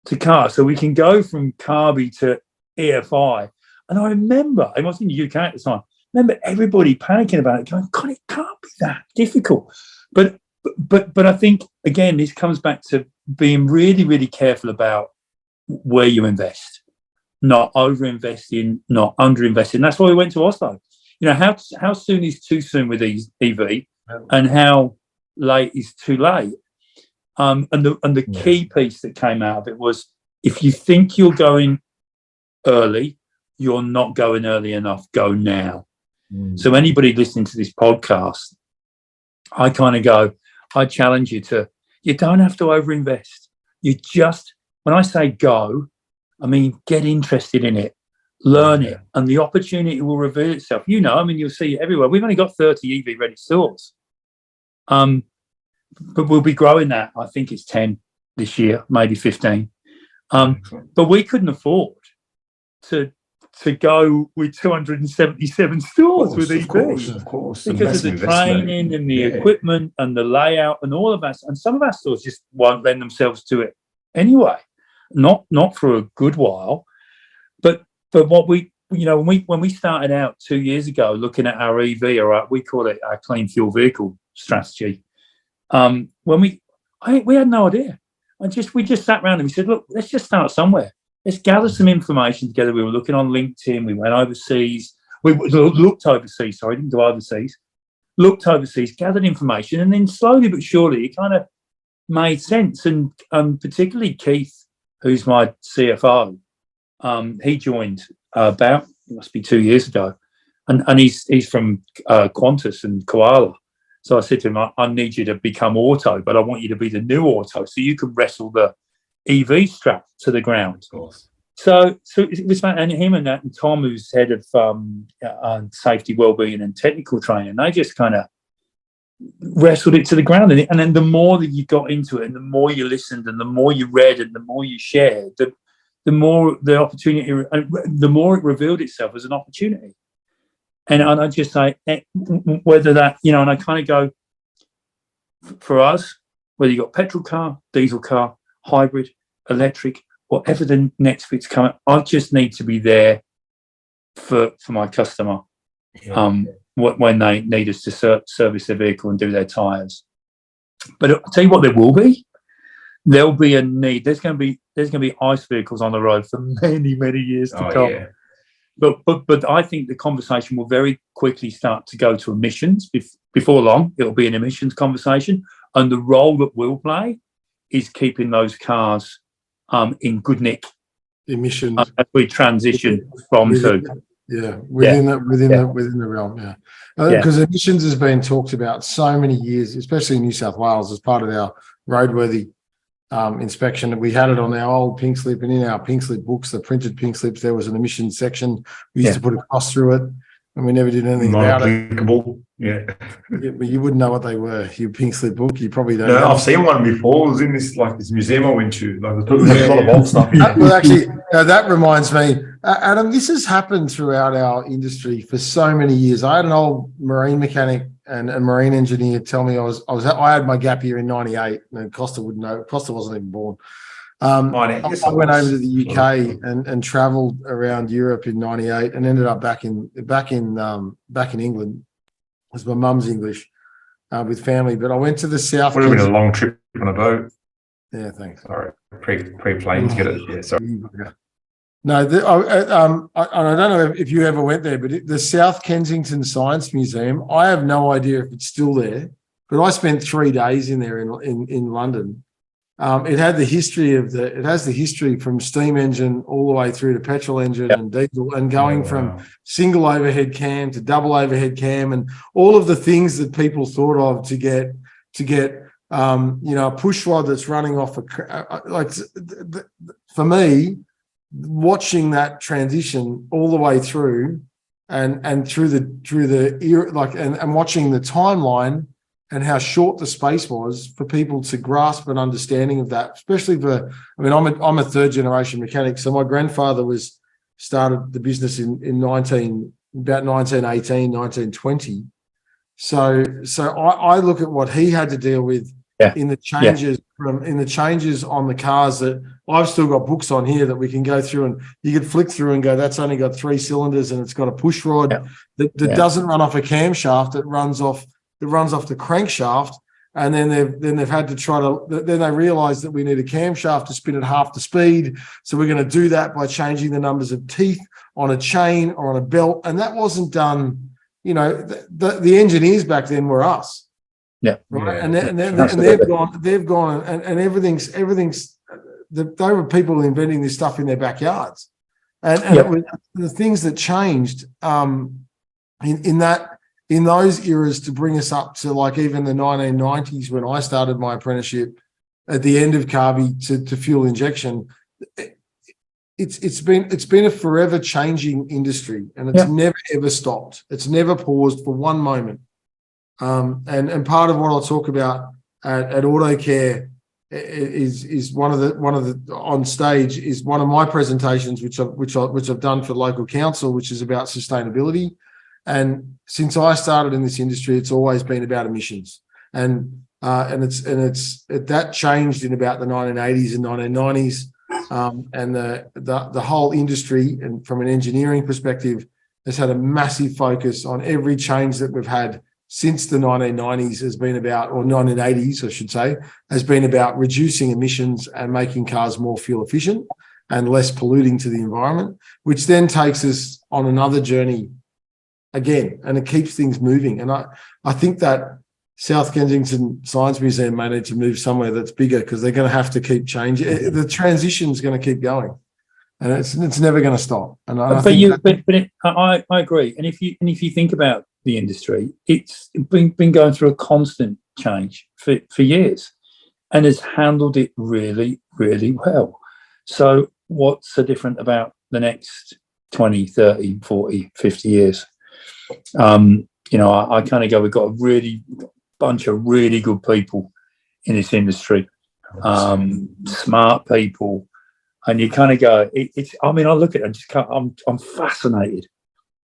to car, so we can go from carby to EFI. And I remember, I was in the UK at the time, everybody panicking about it, going, God, it can't be that difficult. But I think, again, this comes back to being really, really careful about where you invest, not over-investing, not under-investing. That's why we went to Oslo. You know, how soon is too soon with EV, and how late is too late. And the key piece that came out of it was, if you think you're going early, you're not going early enough. Go now. So anybody listening to this podcast, I challenge you you don't have to overinvest. You just, when I say go, I mean, get interested in it, learn it, and the opportunity will reveal itself. You know, I mean, you'll see it everywhere. We've only got 30 EV ready stores. But we'll be growing that. I think it's 10 this year, maybe 15. But we couldn't afford to go with 277 stores with EV. Of course. Because of the training and the equipment and the layout and all of that. And some of our stores just won't lend themselves to it anyway. Not for a good while. But what we, you know, when we started out 2 years ago looking at our EV, or we call it our clean fuel vehicle strategy, we had no idea. We just sat around and we said, look, let's just start somewhere. Let's gather some information together. We were looking on LinkedIn. We went overseas. We looked overseas. Sorry, didn't go overseas. Looked overseas, gathered information, and then slowly but surely it kind of made sense. And particularly Keith, who's my CFO, he joined about, it must be 2 years ago, and he's from Qantas and Koala. So I said to him, I need you to become auto, but I want you to be the new auto, so you can wrestle the EV strap to the ground. Of course. So it was about, and him and Tom, who's head of safety, wellbeing, and technical training. They just kind of wrestled it to the ground, and then the more that you got into it, and the more you listened, and the more you read, and the more you shared, the more the opportunity, the more it revealed itself as an opportunity. And I just say, whether that, you know, and I kind of go, for us, whether you got petrol car, diesel car, hybrid, electric, whatever the next fit's coming, I just need to be there for my customer when they need us to service their vehicle and do their tyres. But I'll tell you what, there'll be a need. There's going to be ICE vehicles on the road for many, many years to come. Yeah. But I think the conversation will very quickly start to go to emissions. Before long, it'll be an emissions conversation, and the role that we'll play is keeping those cars in good nick emissions as we transition from to. Within the realm, because emissions has been talked about so many years, especially in New South Wales, as part of our roadworthy inspection. We had it on our old pink slip, and in our pink slip books, the printed pink slips, there was an emissions section. We used to put a cost through it, and we never did anything about it. But you wouldn't know what they were. Your pink slip book, you probably don't. No, I've seen one before. It was in this museum I went to. Like, there's a lot of old stuff. Well, actually, that reminds me, Adam. This has happened throughout our industry for so many years. I had an old marine mechanic and a marine engineer tell me I had my gap year in '98, and Costa wouldn't know. Costa wasn't even born. I went over to the UK and travelled around Europe in '98 and ended up back in England. It was my mum's English with family, but I went to the south. Would have been a long trip on a boat. Yeah, thanks. Sorry, pre-plane to get it. Yeah, sorry. No, I don't know if you ever went there, but the South Kensington Science Museum, I have no idea if it's still there, but I spent 3 days in there in London. It has the history from steam engine all the way through to petrol engine and diesel, and going from single overhead cam to double overhead cam, and all of the things that people thought of to get a push rod that's running off for me, watching that transition all the way through and through the era, and watching the timeline and how short the space was for people to grasp an understanding of that, especially I'm a third generation mechanic. So my grandfather started the business in 1918, 1920. So I look at what he had to deal with in the changes on the cars that I've still got books on here that we can go through, and you could flick through and go, that's only got 3 cylinders and it's got a push rod that doesn't run off a camshaft, it runs off the crankshaft, and then they've had to then they realized that we need a camshaft to spin at half the speed, so we're going to do that by changing the numbers of teeth on a chain or on a belt, and that wasn't done. The engineers back then were us, right? Yeah. And they've gone and everything's they were people inventing this stuff in their backyards, and it was the things that changed in those eras to bring us up to like even the 1990s when I started my apprenticeship at the end of Carvey to fuel injection. It's been a forever changing industry, and it's never ever stopped. It's never paused for one moment. And part of what I'll talk about at AutoCare is one of the on stage is one of my presentations which I've done for local council, which is about sustainability. And since I started in this industry, it's always been about emissions, and that changed in about the 1980s and 1990s, and the whole industry, and from an engineering perspective, has had a massive focus on every change that we've had since the 1990s has been about, or 1980s, I should say, has been about reducing emissions and making cars more fuel efficient and less polluting to the environment, which then takes us on another journey again, and it keeps things moving. And I think that South Kensington Science Museum may need to move somewhere that's bigger, because they're going to have to keep changing. The transition is going to keep going, and it's never going to stop. And I agree. And if you think about the industry, it's been going through a constant change for years, and has handled it really, really well. So what's so different about the next 20, 30, 40, 50 years? I kind of go, we've got a bunch of really good people in this industry, smart people, and you kind of go, I look at it, I'm fascinated,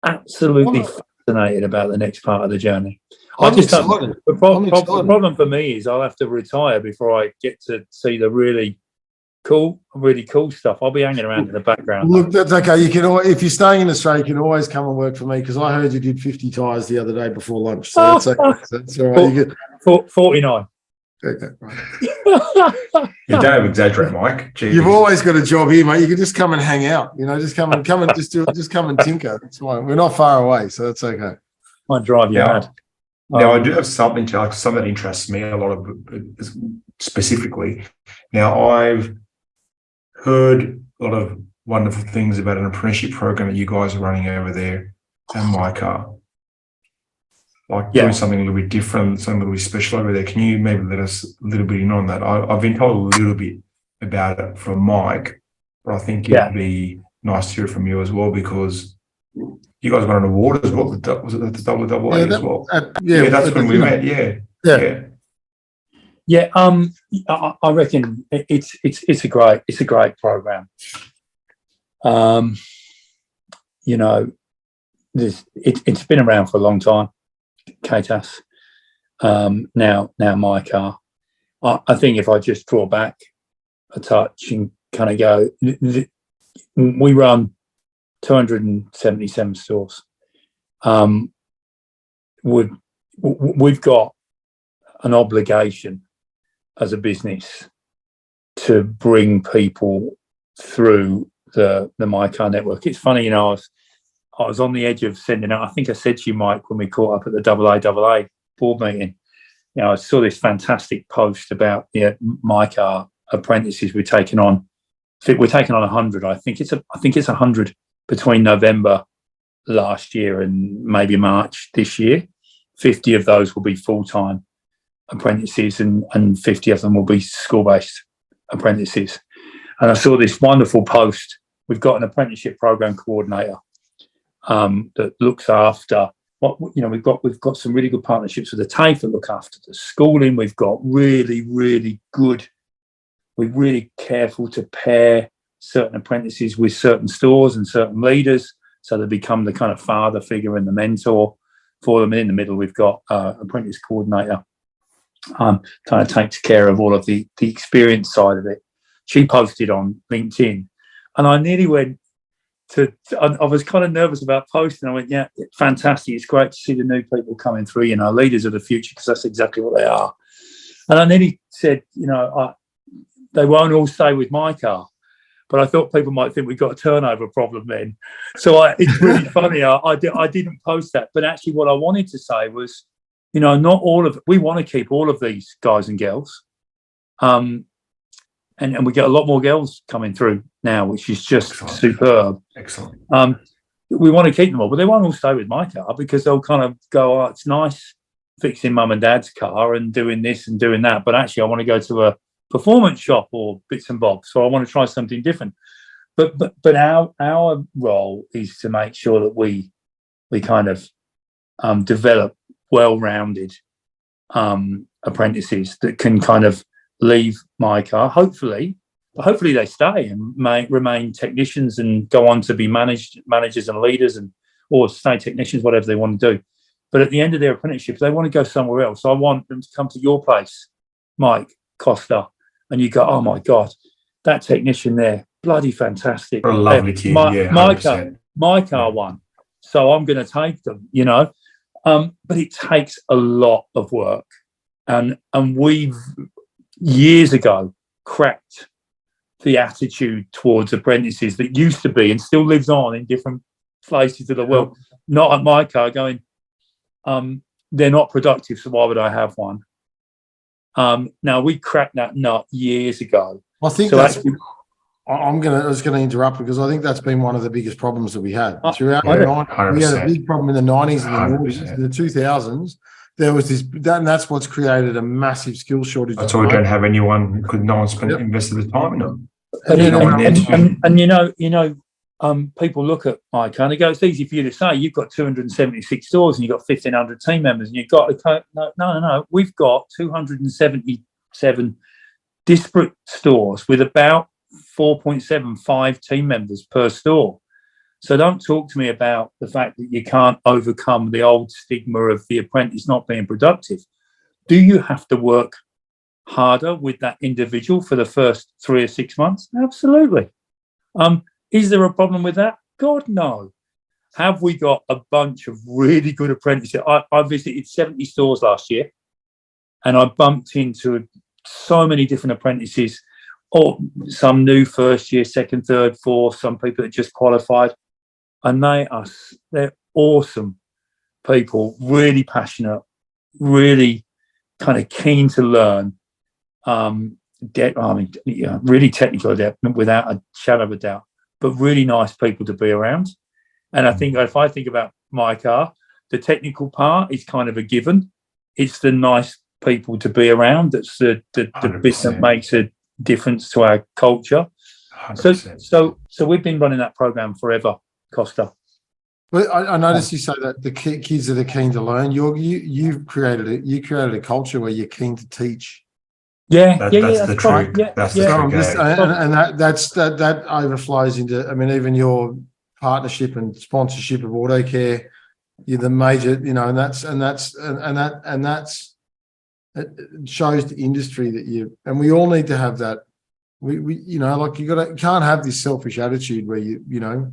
absolutely fascinated about the next part of the journey. The problem for me is I'll have to retire before I get to see the really cool stuff. I'll be hanging around in the background. Look, that's okay. You can always, if you're staying in Australia, you can always come and work for me, because I heard you did 50 tyres the other day before lunch. So that's okay. That's all right. 49. Okay, right. You don't exaggerate, Mike. Jeez. You've always got a job here, mate. You can just come and hang out. Just come and just come and tinker. That's fine. We're not far away, so that's okay. Might drive you mad. Now, I do have something that interests me a lot of, specifically. Now, I've heard a lot of wonderful things about an apprenticeship program that you guys are running over there at mycar. Doing something a little bit different, something a little bit special over there. Can you maybe let us a little bit in on that? I've been told a little bit about it from Mike, but I think it'd be nice to hear from you as well, because you guys got an award as well. Was it the AA as well? That's when we met. I reckon it's a great program. It's been around for a long time, KTAS. Now mycar. I think if I just draw back a touch and kind of go, we run 277 stores. We've got an obligation as a business to bring people through the mycar network. It's funny, I was on the edge of sending out, I think I said to you, Mike, when we caught up at the AAA board meeting, I saw this fantastic post about mycar apprentices we're taking on. We're taking on 100. I think it's 100 between November last year and maybe March this year. 50 of those will be full-time apprentices, and 50 of them will be school-based apprentices. And I saw this wonderful post. We've got an apprenticeship program coordinator that looks after we've got some really good partnerships with the TAFE that look after the schooling. We've got really, really good. We're really careful to pair certain apprentices with certain stores and certain leaders, so they become the kind of father figure and the mentor for them. And in the middle, we've got apprentice coordinator, kind of takes care of all of the experience side of it. She posted on LinkedIn, and I nearly went I was kind of nervous about posting. I went, yeah, fantastic. It's great to see the new people coming through, leaders of the future, because that's exactly what they are. And I nearly said, they won't all stay with mycar. But I thought people might think we've got a turnover problem then. So it's really funny. I didn't post that. But actually what I wanted to say was, not all of it. We want to keep all of these guys and girls. And we get a lot more girls coming through now, which is just superb. Excellent. We want to keep them all, but they won't all stay with mycar, because they'll kind of go, it's nice fixing mum and dad's car and doing this and doing that. But actually, I want to go to a performance shop or bits and bobs. So I want to try something different. But our role is to make sure that we kind of develop well-rounded apprentices that can kind of leave mycar, hopefully they stay and may remain technicians and go on to be managers and leaders, or stay technicians, whatever they want to do. But at the end of their apprenticeship, they want to go somewhere else. I want them to come to your place, Mike Costa, and you go, oh my God, that technician there, bloody fantastic. What a lovely kid. mycar won. So I'm going to take them, but it takes a lot of work. And we've years ago cracked the attitude towards apprentices that used to be and still lives on in different places of the world, not at mycar, going, they're not productive, so why would I have one? Now, we cracked that nut years ago. I think I was going to interrupt, because I think that's been one of the biggest problems that we had throughout. We had a big problem in the 90s and the 90s, in the 2000s. There was this, and that's what's created a massive skill shortage. That's why we don't have anyone, because no one's invested the time in them. People look at mycar and they go, it's easy for you to say, you've got 276 stores and you've got 1,500 team members, and you've got no. We've got 277 disparate stores with about 4.75 team members per store. So don't talk to me about the fact that you can't overcome the old stigma of the apprentice not being productive. Do you have to work harder with that individual for the first 3 or 6 months? Absolutely. Is there a problem with that? God, no. Have we got a bunch of really good apprentices? I visited 70 stores last year, and I bumped into so many different apprentices, or some new first year, second, third, fourth, some people that just qualified. And they're awesome people, really passionate, really kind of keen to learn, really technical adept, without a shadow of a doubt, but really nice people to be around. And I think if I think about mycar, the technical part is kind of a given. It's the nice people to be around that's the bit that makes a difference to our culture. 100%. So we've been running that program forever, Costa. Well, I noticed you say that the kids that are keen to learn. You've created a culture where you're keen to teach. That's the truth. That's the truth. That overflows into. I mean, even your partnership and sponsorship of AutoCare. You're the major, and that's it shows the industry that you. And we all need to have that. We you can't have this selfish attitude where you can't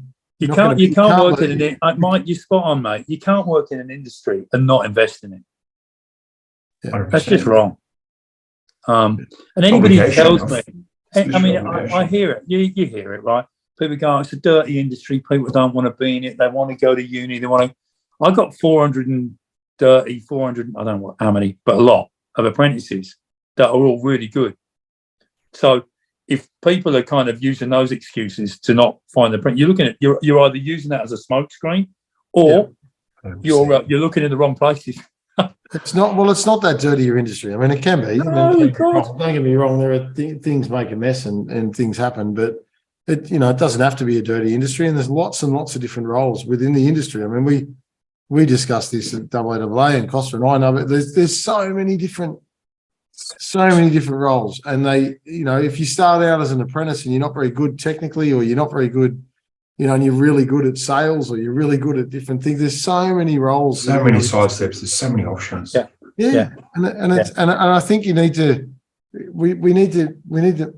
work in an. Mike, you're spot on, mate. You can't work in an industry and not invest in it. Yeah. That's just wrong. And anybody who tells me, I hear it. You hear it, right? People go, it's a dirty industry. People don't want to be in it. They want to go to uni. I got 430, 400. I don't know how many, but a lot of apprentices that are all really good. So if people are kind of using those excuses to not find the print, you're either using that as a smokescreen, or you're looking in the wrong places. It's not that dirty an industry. I mean, it can be. Don't get me wrong. There are things make a mess and things happen, but it doesn't have to be a dirty industry. And there's lots and lots of different roles within the industry. I mean, we discussed this at AAA, and Costa and I know, but there's so many different roles. And they, if you start out as an apprentice and you're not very good technically, or you're not very good, and you're really good at sales, or you're really good at different things. There's so many roles, so many side steps. There's so many options. Yeah. And I think we need to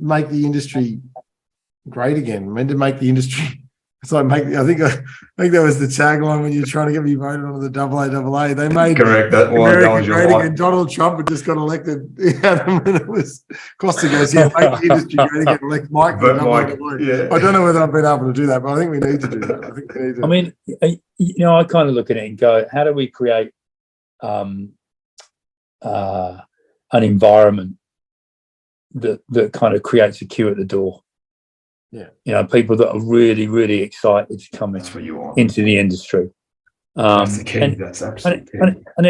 make the industry great again. We need to make the industry. It's like I think that was the tagline when you were trying to get me voted onto the AAA. They made correct that one. America great again. Donald Trump had just got elected. And it was Costa goes, make the industry great again. Elect Mike. Yeah. I don't know whether I've been able to do that, but I think we need to do that. I mean, I kind of look at it and go, how do we create an environment that kind of creates a queue at the door? Yeah, people that are really, really excited to come into the industry. That's the key. That's absolutely key. And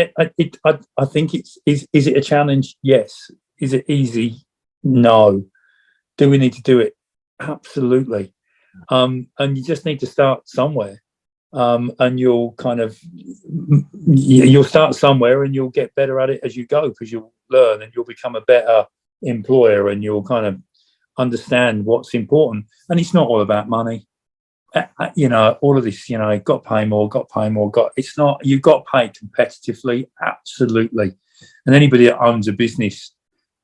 I think is it a challenge? Yes. Is it easy? No. Do we need to do it? Absolutely. And you just need to start somewhere. And you'll start somewhere, and you'll get better at it as you go, because you'll learn and you'll become a better employer, and you'll kind of understand what's important. And it's not all about money. All of this, got to pay more, it's not, you've got to pay competitively. Absolutely. And anybody that owns a business,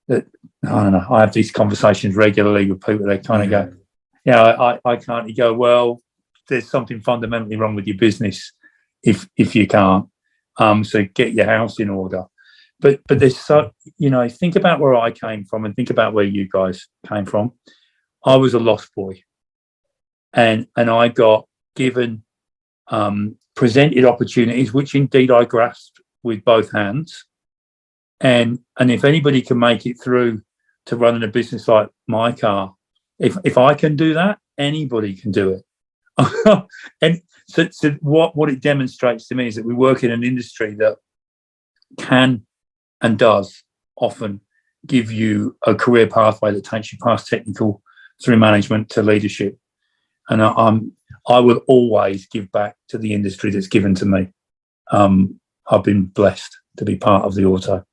that, I don't know, I have these conversations regularly with people. They kind of go, I can't. You go, well, there's something fundamentally wrong with your business if you can't. So get your house in order. But there's think about where I came from, and think about where you guys came from. I was a lost boy, and I got given presented opportunities, which indeed I grasped with both hands. And if anybody can make it through to running a business like mycar, if I can do that, anybody can do it. And so what it demonstrates to me is that we work in an industry that can and does often give you a career pathway that takes you past technical, through management to leadership. And I will always give back to the industry that's given to me. I've been blessed to be part of the auto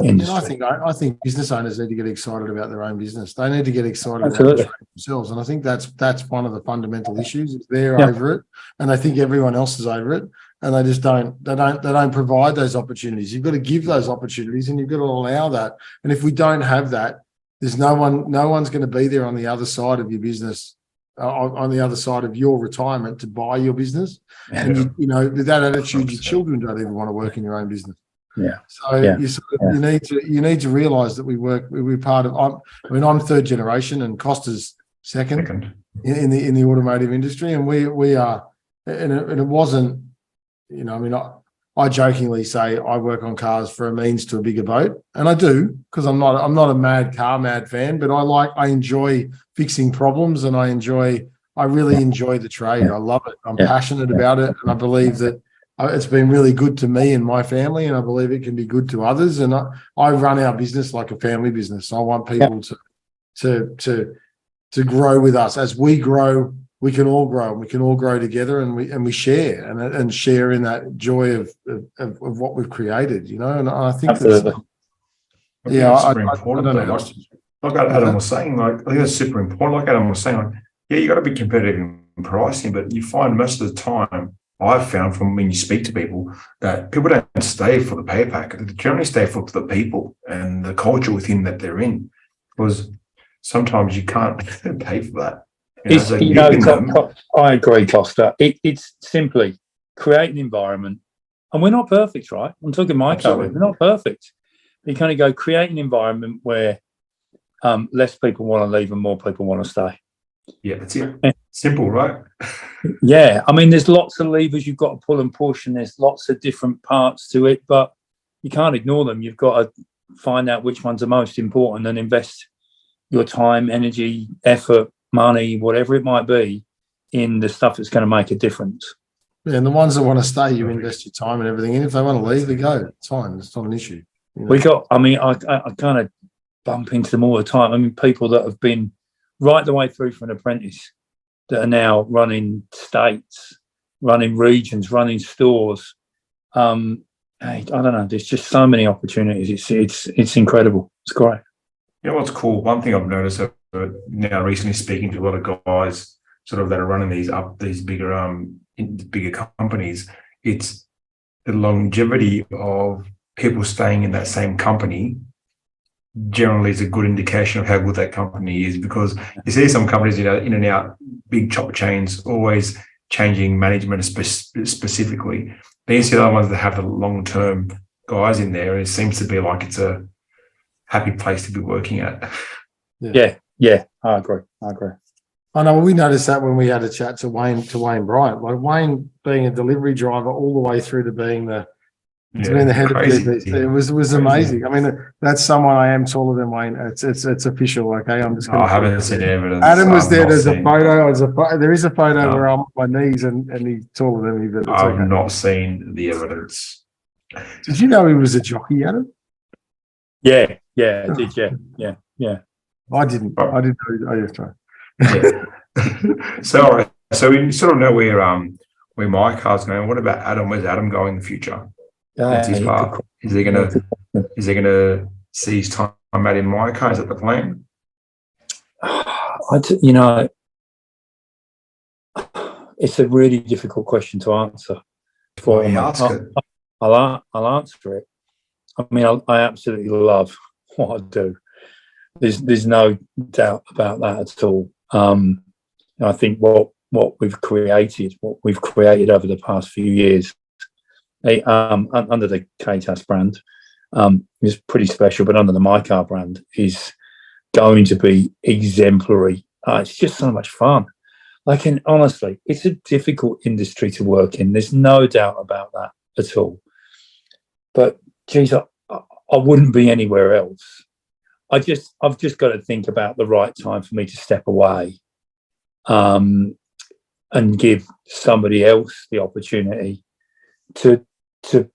industry. I think business owners need to get excited about their own business. They need to get excited Absolutely. about themselves. And I think that's one of the fundamental issues. Is they're over it, and I think everyone else is over it. And they just don't provide those opportunities. You've got to give those opportunities, and you've got to allow that. And if we don't have that, there's no one's going to be there on the other side of your business, on the other side of your retirement to buy your business. Yeah. And with that attitude, 100%. Your children don't even want to work in your own business. Yeah. So you need to realise that we're part of. I'm third generation, and Costa's second. in the automotive industry, and we are. And it wasn't. I jokingly say I work on cars for a means to a bigger boat, and I do, because I'm not a mad fan, but I enjoy fixing problems, and I really enjoy the trade. I love it. I'm passionate about it, and I believe that it's been really good to me and my family, and I believe it can be good to others. And I run our business like a family business. I want people to grow with us. As we grow, we can all grow, and we can all grow together, and we share and share in that joy of what we've created, And I think Absolutely. I don't know. Like Adam was saying, I think that's super important. Like Adam was saying, you got to be competitive in pricing, but you find most of the time, I've found from when you speak to people, that people don't stay for the pay pack. They generally stay for the people and the culture within that they're in, because sometimes you can't pay for that. I agree, Costa. It's simply create an environment, and we're not perfect, right? I'm talking mycar. We're not perfect. You kind of go create an environment where less people want to leave and more people want to stay. Yeah, that's it. Simple, right? Yeah, I mean, there's lots of levers you've got to pull and push, and there's lots of different parts to it, but you can't ignore them. You've got to find out which ones are most important and invest your time, energy, effort, money, whatever it might be, in the stuff that's going to make a difference. Yeah, and the ones that want to stay, you invest your time and everything in. If they want to leave, they go. It's fine. It's not an issue. You know? I kind of bump into them all the time. I mean, people that have been right the way through from an apprentice that are now running states, running regions, running stores. I don't know. There's just so many opportunities. It's incredible. It's great. You know what's cool? One thing I've noticed now recently, speaking to a lot of guys sort of that are running these bigger companies, it's the longevity of people staying in that same company generally is a good indication of how good that company is, because you see some companies, in and out, big chopper chains, always changing management specifically. Then you see other ones that have the long-term guys in there, and it seems to be like it's a happy place to be working at. Yeah, I agree. I know we noticed that when we had a chat to Wayne Bryant. Like Wayne being a delivery driver all the way through to being the head crazy. of GPC. It was amazing. I mean, that's someone I am taller than Wayne. It's official. Okay, I'm just. I haven't seen evidence. Adam was there. There's a photo. There is a photo where I'm on my knees and he's taller than me. But I've not seen the evidence. Did you know he was a jockey, Adam? Yeah, I did. Yeah. I didn't. I didn't know. Oh, yes, right. Yeah. So we sort of know where mycar's going. What about Adam? Where's Adam going in the future? What's his path? Is he gonna see his time out in mycar? Is that the plan? It's a really difficult question to answer. For me. I'll answer it. I mean, I absolutely love what I do. There's no doubt about that at all. I think what we've created over the past few years, under the KTAS brand, is pretty special, but under the mycar brand is going to be exemplary. It's just so much fun. Honestly, it's a difficult industry to work in. There's no doubt about that at all. But geez, I wouldn't be anywhere else. I've just got to think about the right time for me to step away, and give somebody else the opportunity to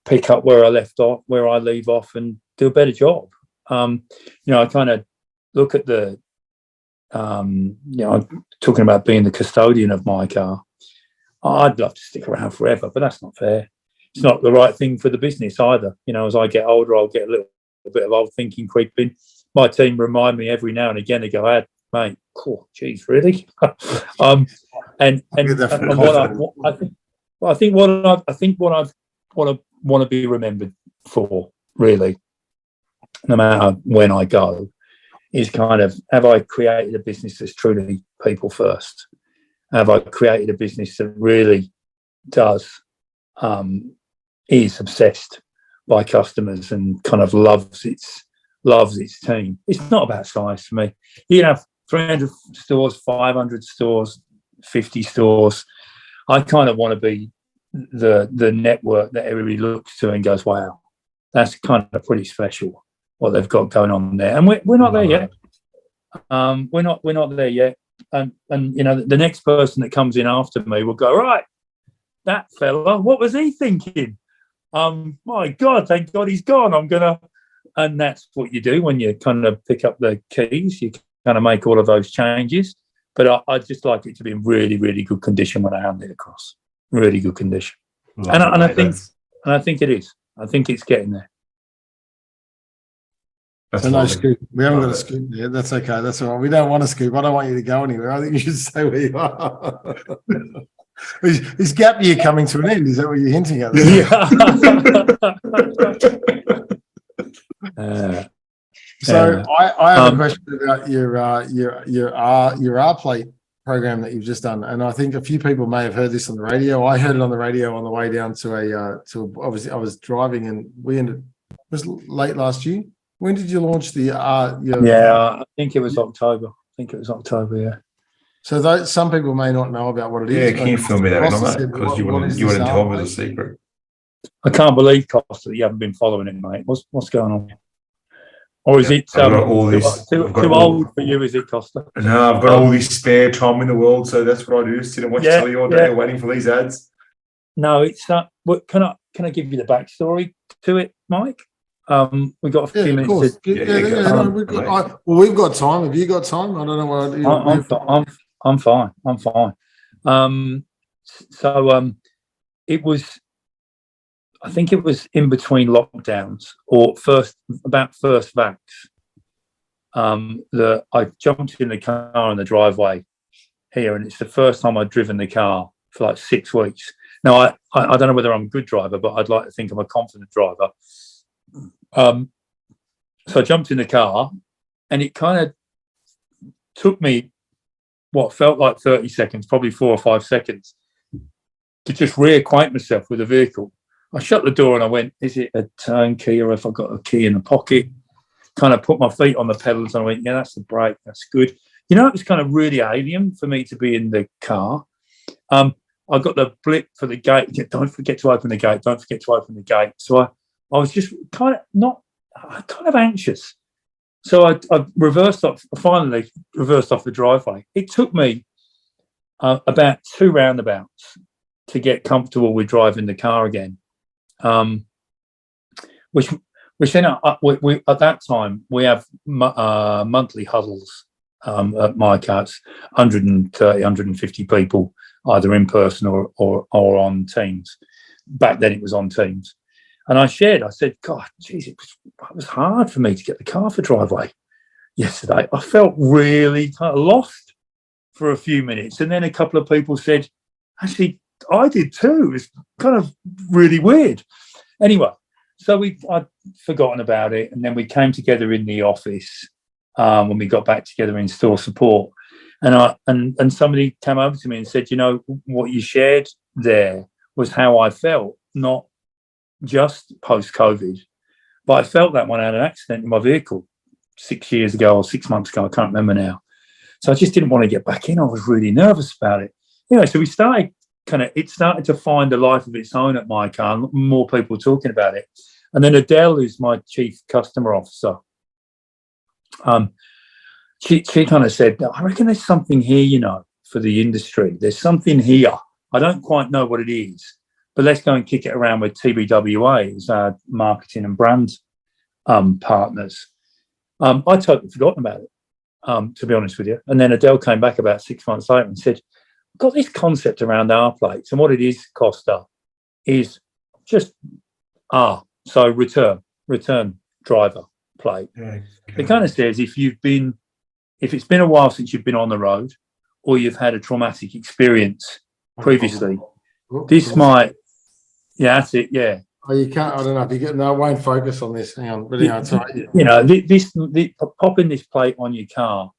pick up where I left off, where I leave off, and do a better job. I kind of look at I'm talking about being the custodian of mycar. I'd love to stick around forever, but that's not fair. It's not the right thing for the business either. As I get older, I'll get a little bit of old thinking creeping. My team remind me every now and again to go, mate, cool, geez, really? I think what I want to be remembered for, really, no matter when I go, is kind of, have I created a business that's truly people first? Have I created a business that really is obsessed by customers and kind of loves its team? It's not about size for me. You can have 300 stores, 500 stores, 50 stores. I kind of want to be the network that everybody looks to and goes, wow, that's kind of pretty special what they've got going on there. And we're not there yet. We're not there yet. And the next person that comes in after me will go, right, that fella, what was he thinking? My God, thank God he's gone. And that's what you do when you kind of pick up the keys. You kind of make all of those changes. But I'd just like it to be in really, really good condition when I hand it across. Really good condition. I think it is. I think it's getting there. So no scoop. We haven't got a scoop there. That's okay. That's all right. We don't want a scoop. I don't want you to go anywhere. I think you should stay where you are. Is gap year coming to an end? Is that what you're hinting at? So I have a question about your R plate program that you've just done, and I think a few people may have heard this on the radio. I heard it on the radio on the way down to obviously I was driving, and it was late last year. When did you launch the I think it was October. Yeah. So some people may not know about what it is. Yeah, can you fill me that in on that? Because you wouldn't tell me the secret. I can't believe, Costa, that you haven't been following it, mate. What's going on? Or is it I've got all this, too old for you, is it, Costa? No, I've got all this spare time in the world, so that's what I do. Sit and watch telly all day waiting for these ads. No, it's what can I give you the backstory to it, Mike? We've got a few minutes. We've got time. Have you got time? I don't know what I'm fine. It was, I think it was in between lockdowns or first vax, that I jumped in the car in the driveway here, and it's the first time I'd driven the car for like 6 weeks. Now, I don't know whether I'm a good driver, but I'd like to think I'm a confident driver. So I jumped in the car, and it kind of took me what felt like 30 seconds, probably 4 or 5 seconds, to just reacquaint myself with the vehicle. I shut the door and I went, is it a turn key, or if I've got a key in the pocket? Kind of put my feet on the pedals and I went, yeah, that's the brake, that's good. You know, it was kind of really alien for me to be in the car. I got the blip for the gate. Don't forget to open the gate. Don't forget to open the gate. So I was just kind of anxious. So I finally reversed off the driveway. It took me about 2 roundabouts to get comfortable with driving the car again. Which then we at that time we have monthly huddles at mycar, 130, 150 people, either in person or on Teams. Back then it was on Teams. And I said, God, geez, it was hard for me to get the car for driveway yesterday. I felt really kind of lost for a few minutes. And then a couple of people said, actually, I did too. It's kind of really weird. Anyway, so I'd forgotten about it. And then we came together in the office when we got back together in store support. And somebody came over to me and said, you know, what you shared there was how I felt, not just post-COVID, but I felt that when I had an accident in my vehicle 6 years ago or 6 months ago. I can't remember now. So I just didn't want to get back in. I was really nervous about it. Anyway, so it started to find a life of its own at mycar, more people talking about it. And then Adele, who's my chief customer officer, she kind of said, I reckon there's something here, you know, for the industry. There's something here. I don't quite know what it is, but let's go and kick it around with TBWA as our marketing and brand partners. I'd totally forgotten about it, to be honest with you. And then Adele came back about 6 months later and said, I've got this concept around R plates. And what it is, Costa, is just so return driver plate. Yeah, okay. It kind of says if it's been a while since you've been on the road or you've had a traumatic experience previously, this might, that's it, yeah. Oh, you can't, I don't know if you get, no, I won't focus on this. Hang on, but you know, it's right. You know, popping this plate on your car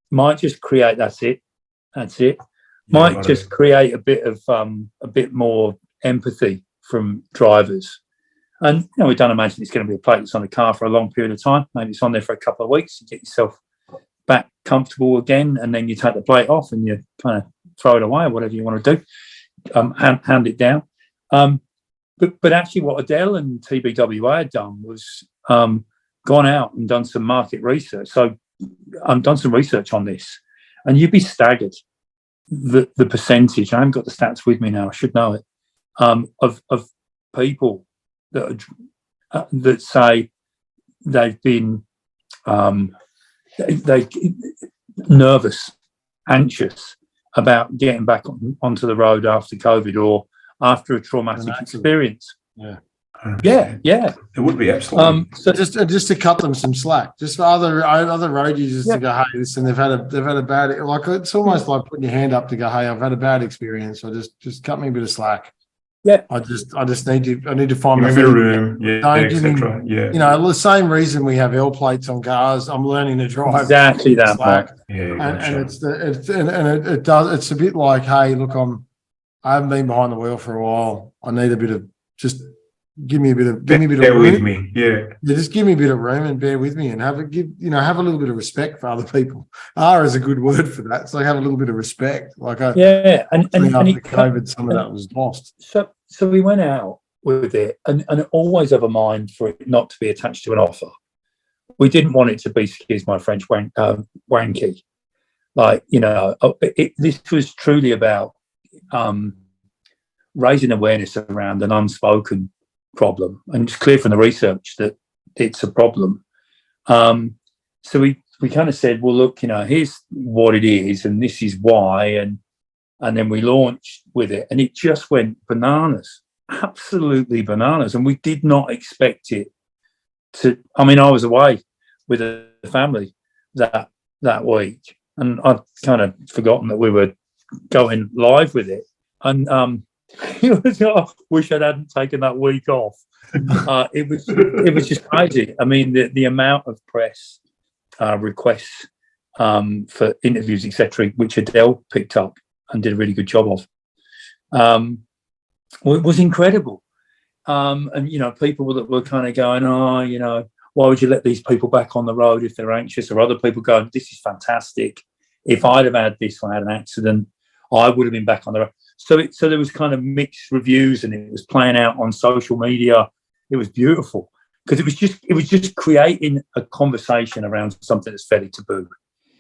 might just create, that's it. Might just create a bit more empathy from drivers. And, you know, we don't imagine it's going to be a plate that's on the car for a long period of time. Maybe it's on there for a couple of weeks. You get yourself back comfortable again, and then you take the plate off and you kind of throw it away or whatever you want to do, hand it down. But actually what Adele and TBWA had done was gone out and done some market research. So I've done some research on this, and you'd be staggered the percentage. I haven't got the stats with me now. I should know it. Of people that say they've been nervous, anxious about getting back onto the road after COVID or after a traumatic experience. Yeah. It would be absolutely. So just to cut them some slack, just for other road users to go, hey, listen, they've had a bad, like it's almost like putting your hand up to go, hey, I've had a bad experience, so just cut me a bit of slack. Yeah, I need to find a bit of room. Etc. You know, the same reason we have L plates on cars. I'm learning to drive exactly that. Slack. It's a bit like, hey, look, I haven't been behind the wheel for a while. I need a bit of just. Give me a bit of room. With me, just give me a bit of room and bear with me, and have a little bit of respect for other people. R is a good word for that. It's like have a little bit of respect. Like and after COVID, some of that was lost. So we went out with it, and always have a mind for it not to be attached to an offer. we didn't want it to be, excuse my French, wanky. Like, this was truly about raising awareness around an unspoken problem, and it's clear from the research that it's a problem. So we kind of said, well, look, here's what it is, and this is why, and then we launched with it, and it just went bananas, absolutely bananas, and we did not expect it to. I mean, I was away with the family that week, and I'd kind of forgotten that we were going live with it, and I wish I hadn't taken that week off. It was just crazy. I mean, the amount of press requests for interviews, etc., which Adele picked up and did a really good job of, it was incredible. And people that were kind of going, why would you let these people back on the road if they're anxious? Or other people going, this is fantastic. If I'd have had this when I had an accident, I would have been back on the road. So there was kind of mixed reviews, and it was playing out on social media. It was beautiful because it was just creating a conversation around something that's fairly taboo.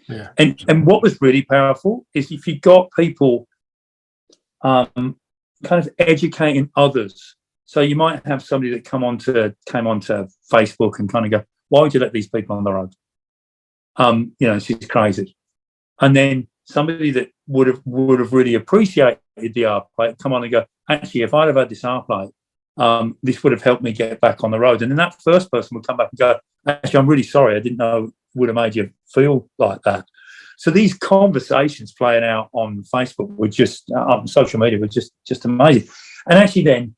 Yeah. And what was really powerful is if you got people kind of educating others. So you might have somebody that came onto Facebook and kind of go, why would you let these people on the road? This is crazy. And then somebody that would have really appreciated the R plate come on and go, actually, if I'd have had this R plate, this would have helped me get back on the road. And then that first person would come back and go, actually, I'm really sorry. I didn't know it would have made you feel like that. So these conversations playing out on Facebook were just, on social media, were just amazing. And actually then,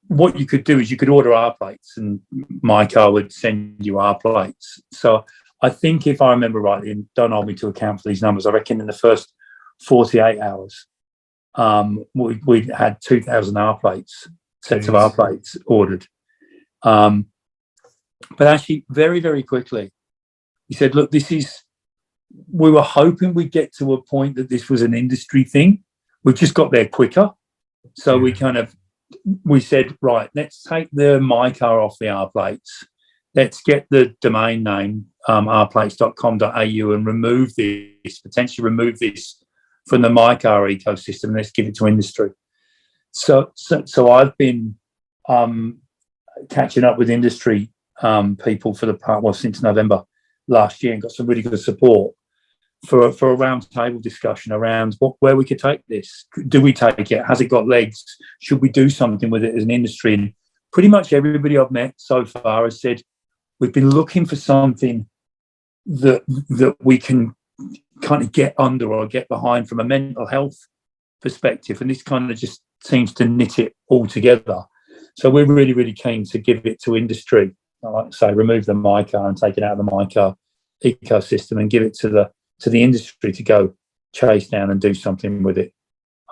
what you could do is you could order R plates, and mycar would send you R plates. So I think, if I remember rightly, and don't hold me to account for these numbers, I reckon in the first 48 hours, we had 2,000 R plates, sets of R plates ordered. But actually, very, very quickly, he said, look, we were hoping we'd get to a point that this was an industry thing. We've just got there quicker. So we said, right, let's take the mycar off the R plates. Let's get the domain name, rplates.com.au, and potentially remove this from the mycar ecosystem, and let's give it to industry. So I've been catching up with industry people for the part, since November last year, and got some really good support for a round table discussion around where we could take this. Do we take it? Has it got legs? Should we do something with it as an industry? And pretty much everybody I've met so far has said, we've been looking for something that we can kind of get under or get behind from a mental health perspective. And this kind of just seems to knit it all together. So we're really, really keen to give it to industry. I like to say, remove the mycar and take it out of the mycar ecosystem and give it to the industry to go chase down and do something with it.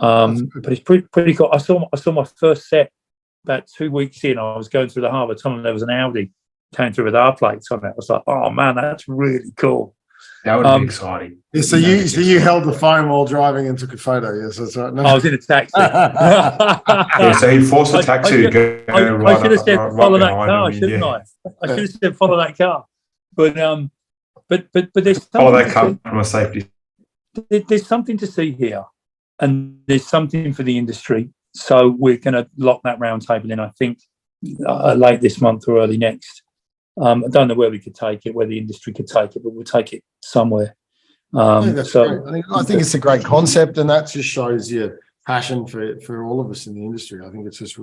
But it's pretty cool. I saw my first set about 2 weeks in. I was going through the harbour tunnel, and there was an Audi came through with R plates on it. I was like, oh man, that's really cool. That would be exciting. Yeah, so you held the phone while driving and took a photo. Yes, that's right. No. I was in a taxi. So you forced the taxi to go I should have said follow that car, shouldn't I? I should have said follow that car. But there's follow that car from a safety. There's something to see here, and there's something for the industry. So we're going to lock that round table in, I think, late this month or early next. I don't know where we could take it, where the industry could take it, but we'll take it somewhere. I think it's a great concept, and that just shows your passion for all of us in the industry. I think it's just a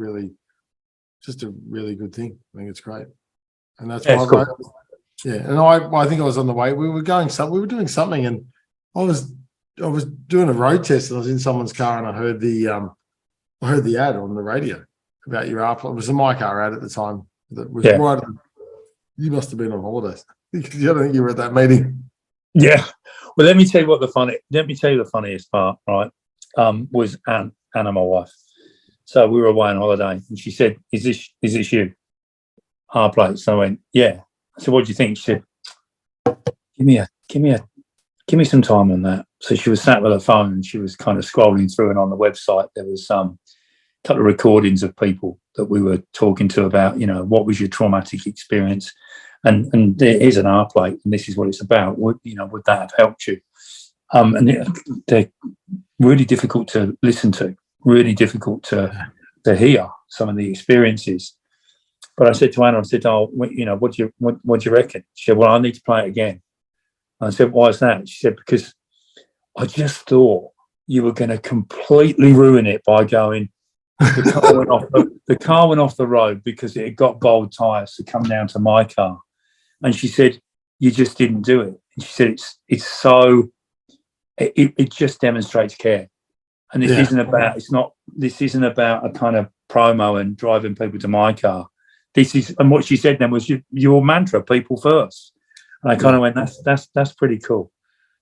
really good thing. I think it's great, and that's why. Cool. And I think I was on the way. We were doing something, and I was doing a road test, and I was in someone's car, and I heard the ad on the radio about your R plate. It was a mycar ad at the time. That was right. You must have been on holidays. I don't think you were at that meeting. Yeah. Well, let me tell you the funniest part, right? Was Anna, my wife. So we were away on holiday, and she said, "Is this you? R plates?" So I went, "Yeah." I said, "What do you think?" She said, "Give me some time on that." So she was sat with her phone, and she was kind of scrolling through, and on the website there was a couple of recordings of people that we were talking to about, what was your traumatic experience? and here's an R plate, and this is what it's about. Would that have helped you? And they're really difficult to listen to, really difficult to hear some of the experiences. But I said to Anna, oh, what do you reckon? She said, well, I need to play it again. I said, why is that? She said, because I just thought you were going to completely ruin it by going, the car went off the road because it had got gold tyres to come down to my car. And she said, you just didn't do it. And she said, it just demonstrates care. And this isn't about a kind of promo and driving people to my car. And what she said then was your mantra, people first. And I kind of went, that's pretty cool.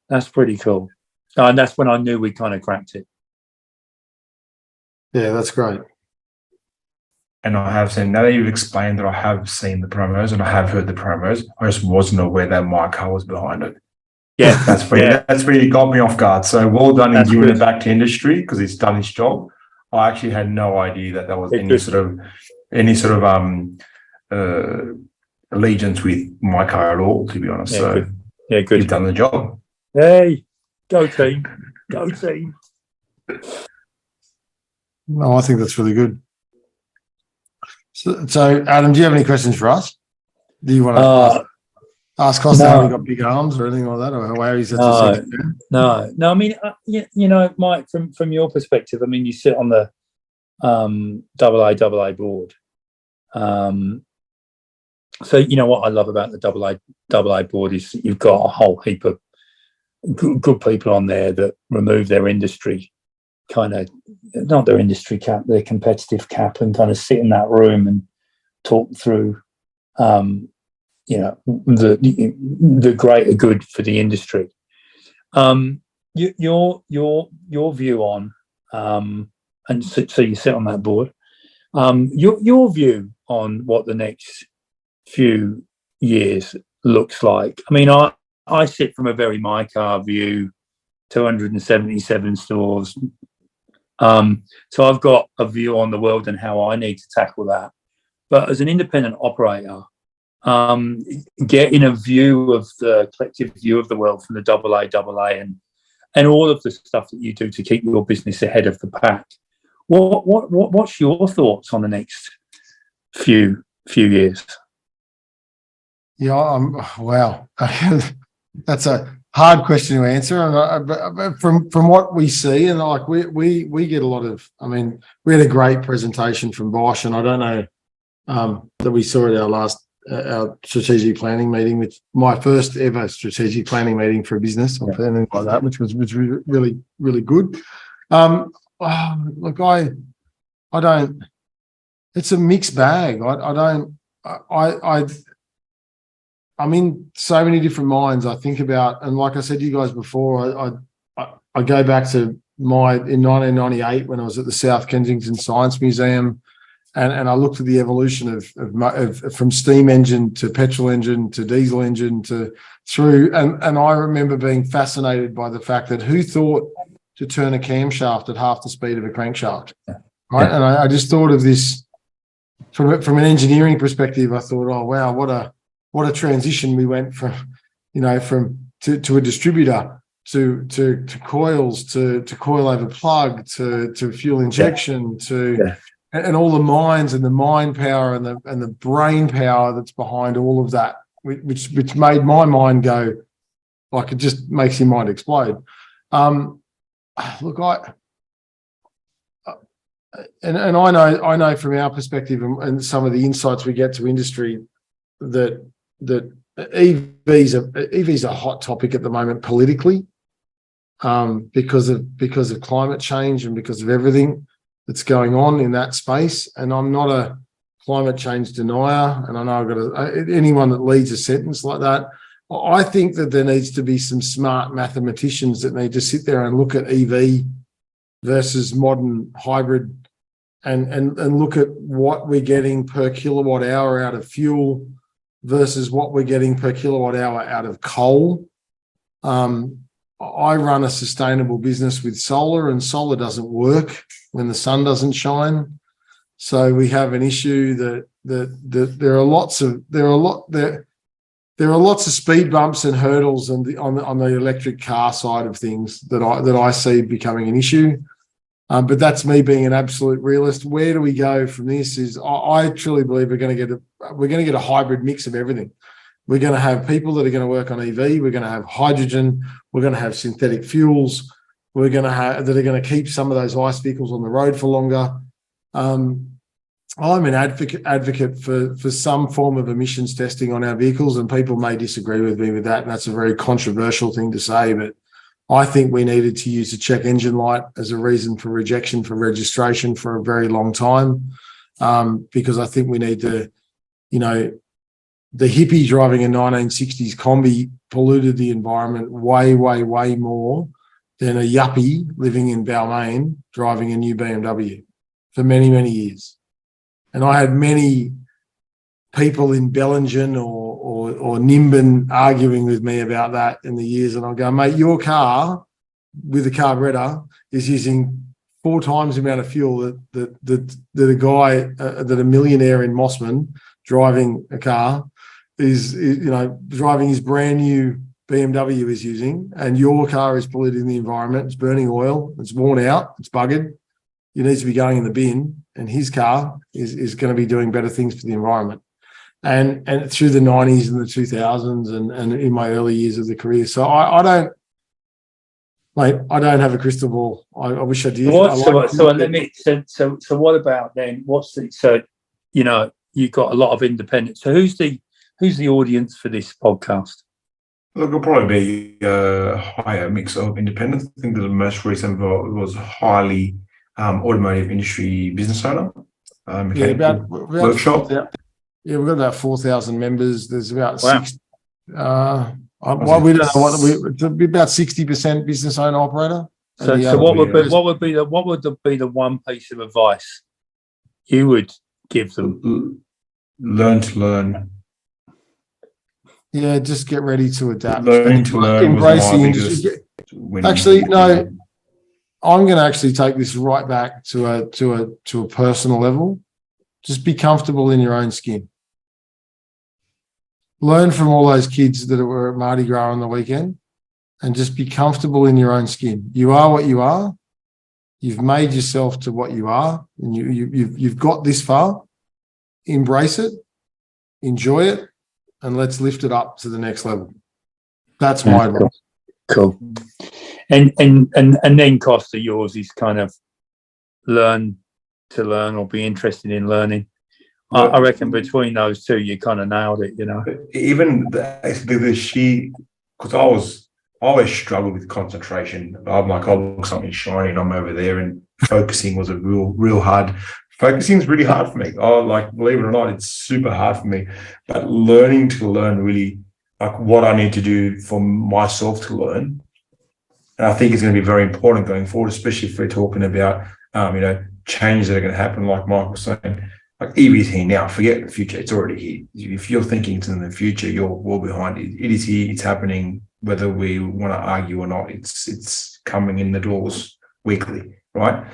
That's pretty cool. And that's when I knew we kind of cracked it. Yeah, that's great. And I have seen, now that you've explained that, I have seen the promos and I have heard the promos. I just wasn't aware that mycar was behind it. Yeah, that's really got me off guard. So well done in giving it back to industry, because it's done its job. I actually had no idea that was any sort of allegiance with mycar at all, to be honest. Yeah, so good. Yeah, good. You've done the job. Hey, go team, go team. No, I think that's really good. So Adam, do you have any questions for us? Do you want to ask Costa how he got big arms or anything like that, or how he's No. I mean, Mike, from your perspective, I mean, you sit on the AA board. So you know what I love about the AA board is you've got a whole heap of good people on there that remove their industry kind of, not their industry cap, their competitive cap, and kind of sit in that room and talk through the greater good for the industry. Your view on and so you sit on that board. Your view on what the next few years looks like. I mean, I sit from a very mycar view, 277 stores. So I've got a view on the world and how I need to tackle that. But as an independent operator, getting a view of the collective view of the world from the AA and all of the stuff that you do to keep your business ahead of the pack. What's your thoughts on the next few years? Yeah, wow. That's a hard question to answer. And from what we see, and like we get a lot of, I mean, we had a great presentation from Bosch, and I don't know that we saw at our strategic planning meeting, which my first ever strategic planning meeting for a business or anything like that, which was really, really good. Look, I don't, it's a mixed bag. I'm in so many different minds. I think about, and like I said to you guys before, I go back to in 1998 when I was at the South Kensington Science Museum, and I looked at the evolution of from steam engine to petrol engine to diesel engine and I remember being fascinated by the fact that who thought to turn a camshaft at half the speed of a crankshaft, right? And I just thought of this from an engineering perspective. I thought, oh wow, what a transition we went from to a distributor to coils to coil over plug to fuel injection and all the minds and the mind power and the brain power that's behind all of that, which made my mind go, like, it just makes your mind explode. Look, I know from our perspective and some of the insights we get to industry that EVs are a hot topic at the moment politically, because of climate change and because of everything that's going on in that space. And I'm not a climate change denier, and I know anyone that leads a sentence like that. I think that there needs to be some smart mathematicians that need to sit there and look at EV versus modern hybrid and look at what we're getting per kilowatt hour out of fuel versus what we're getting per kilowatt hour out of coal. I run a sustainable business with solar, and solar doesn't work when the sun doesn't shine. So we have an issue that there are there are lots of speed bumps and hurdles on the electric car side of things that I see becoming an issue. But that's me being an absolute realist. Where do we go from this? I truly believe we're going to get a hybrid mix of everything. We're going to have people that are going to work on EV. We're going to have hydrogen. We're going to have synthetic fuels. We're going to have that are going to keep some of those ICE vehicles on the road for longer. I'm an advocate for some form of emissions testing on our vehicles, and people may disagree with me with that, and that's a very controversial thing to say, but I think we needed to use a check engine light as a reason for rejection for registration for a very long time, because I think we need to, the hippie driving a 1960s Kombi polluted the environment way, way, way more than a yuppie living in Balmain driving a new BMW for many, many years. And I had many people in Bellingen or Nimbin arguing with me about that in the years. And I'll go, mate, your car with a carburetor is using 4 times the amount of fuel that a guy, that a millionaire in Mossman driving a car is, driving his brand new BMW is using. And your car is polluting the environment. It's burning oil. It's worn out. It's buggered. It needs to be going in the bin. And his car is going to be doing better things for the environment. And through the 90s and the 2000s and in my early years of the career. So I don't have a crystal ball. I wish I did. So what about then? You've got a lot of independents. So who's the audience for this podcast? Look, it'll probably be a higher mix of independents. I think that the most recent was highly automotive industry business owner. About workshop. We've got about 4,000 members. There's about 6. We don't know it'd be about 60% business owner operator. So what would be the one piece of advice you would give them? Learn to learn. Yeah, just get ready to adapt. Learning to learn. Embrace the industry. Actually, no. I'm going to actually take this right back to a personal level. Just be comfortable in your own skin. Learn from all those kids that were at Mardi Gras on the weekend, and just be comfortable in your own skin. You are what you are. You've made yourself to what you are, and you've got this far. Embrace it, enjoy it, and let's lift it up to the next level. That's my advice. Cool. And then Costa, yours is kind of learn to learn or be interested in learning. I reckon between those two, you kind of nailed it, Even because I always struggled with concentration. I'm like, oh, look, something shiny and I'm over there, and focusing was a real hard. Focusing is really hard for me. Believe it or not, it's super hard for me. But learning to learn really, like what I need to do for myself to learn. And I think it's going to be very important going forward, especially if we're talking about, changes that are going to happen, like Mike was saying. Like EV is here now, forget the future, it's already here. If you're thinking it's in the future, you're well behind it. It is here, it's happening, whether we want to argue or not, it's coming in the doors weekly, right?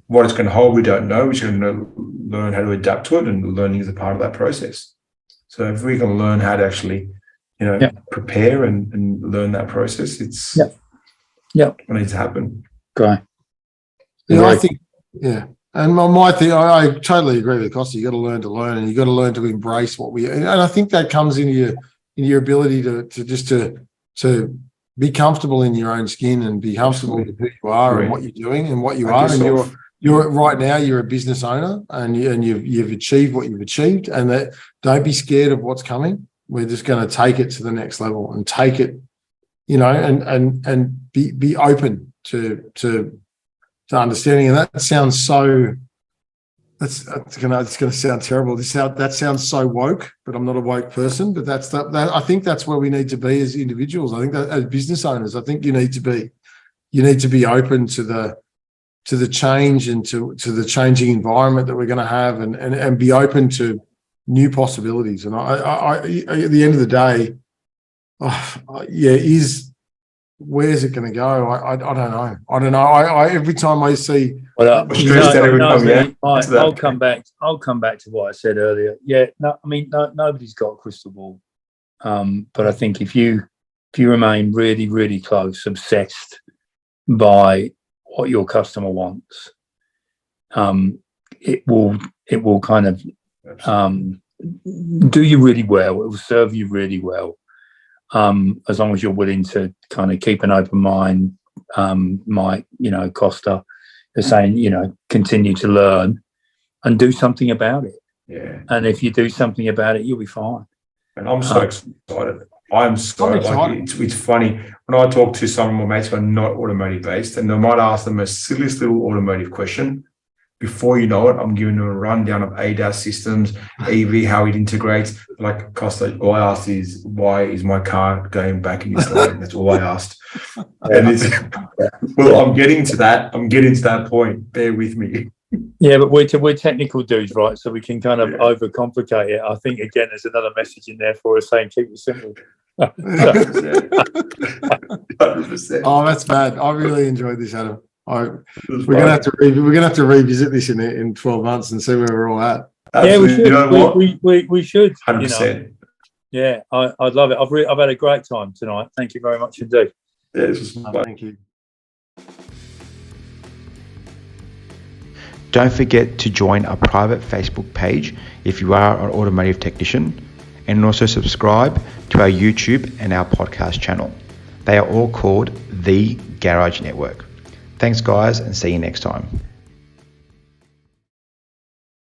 What it's going to hold, we don't know. We're just going to learn how to adapt to it, and learning is a part of that process. So if we can learn how to actually, prepare and learn that process, it's what needs to happen. Great. I think, and my thing, I totally agree with Costa. You got to learn to learn, and you got to learn to embrace what and I think that comes in your ability to be comfortable in your own skin and be comfortable with who you are and what you're doing and what you are. And you're right now, you're a business owner, and you've achieved what you've achieved, and that don't be scared of what's coming. We're just going to take it to the next level and take it, and be open to understanding. And that sounds so. It's going to sound terrible. That sounds so woke, but I'm not a woke person. But I think that's where we need to be as individuals. I think that as business owners, I think you need to be open to the change and to the changing environment that we're going to have, and be open to new possibilities. And I at the end of the day, where's it going to go? I don't know. I every time I see, I'll come back to what I said earlier. Nobody's got a crystal ball. But I think if you remain really, really close, obsessed by what your customer wants, it will kind of do you really well. It will serve you really well, as long as you're willing to kind of keep an open mind. Mike, Costa is saying, continue to learn and do something about it. Yeah. And if you do something about it, you'll be fine. And I'm so excited. I'm so excited. It's funny when I talk to some of my mates who are not automotive based, and they might ask them a silliest little automotive question. Before you know it, I'm giving them a rundown of ADAS systems, EV, how it integrates. Like Costa, all I asked is, why is my car going back in this lane? That's all I asked. And I'm getting to that. I'm getting to that point. Bear with me. Yeah, but we're technical dudes, right? So we can kind of overcomplicate it. I think, again, there's another message in there for us saying keep it simple. 100%. Oh, that's bad. I really enjoyed this, Adam. We're gonna have to revisit this in 12 months and see where we're all at. Absolutely. Yeah, we should. 100%. Yeah, I'd love it. I've had a great time tonight. Thank you very much indeed. Yeah, this was fun. Thank you. Don't forget to join our private Facebook page if you are an automotive technician, and also subscribe to our YouTube and our podcast channel. They are all called The Garage Network. Thanks, guys, and see you next time.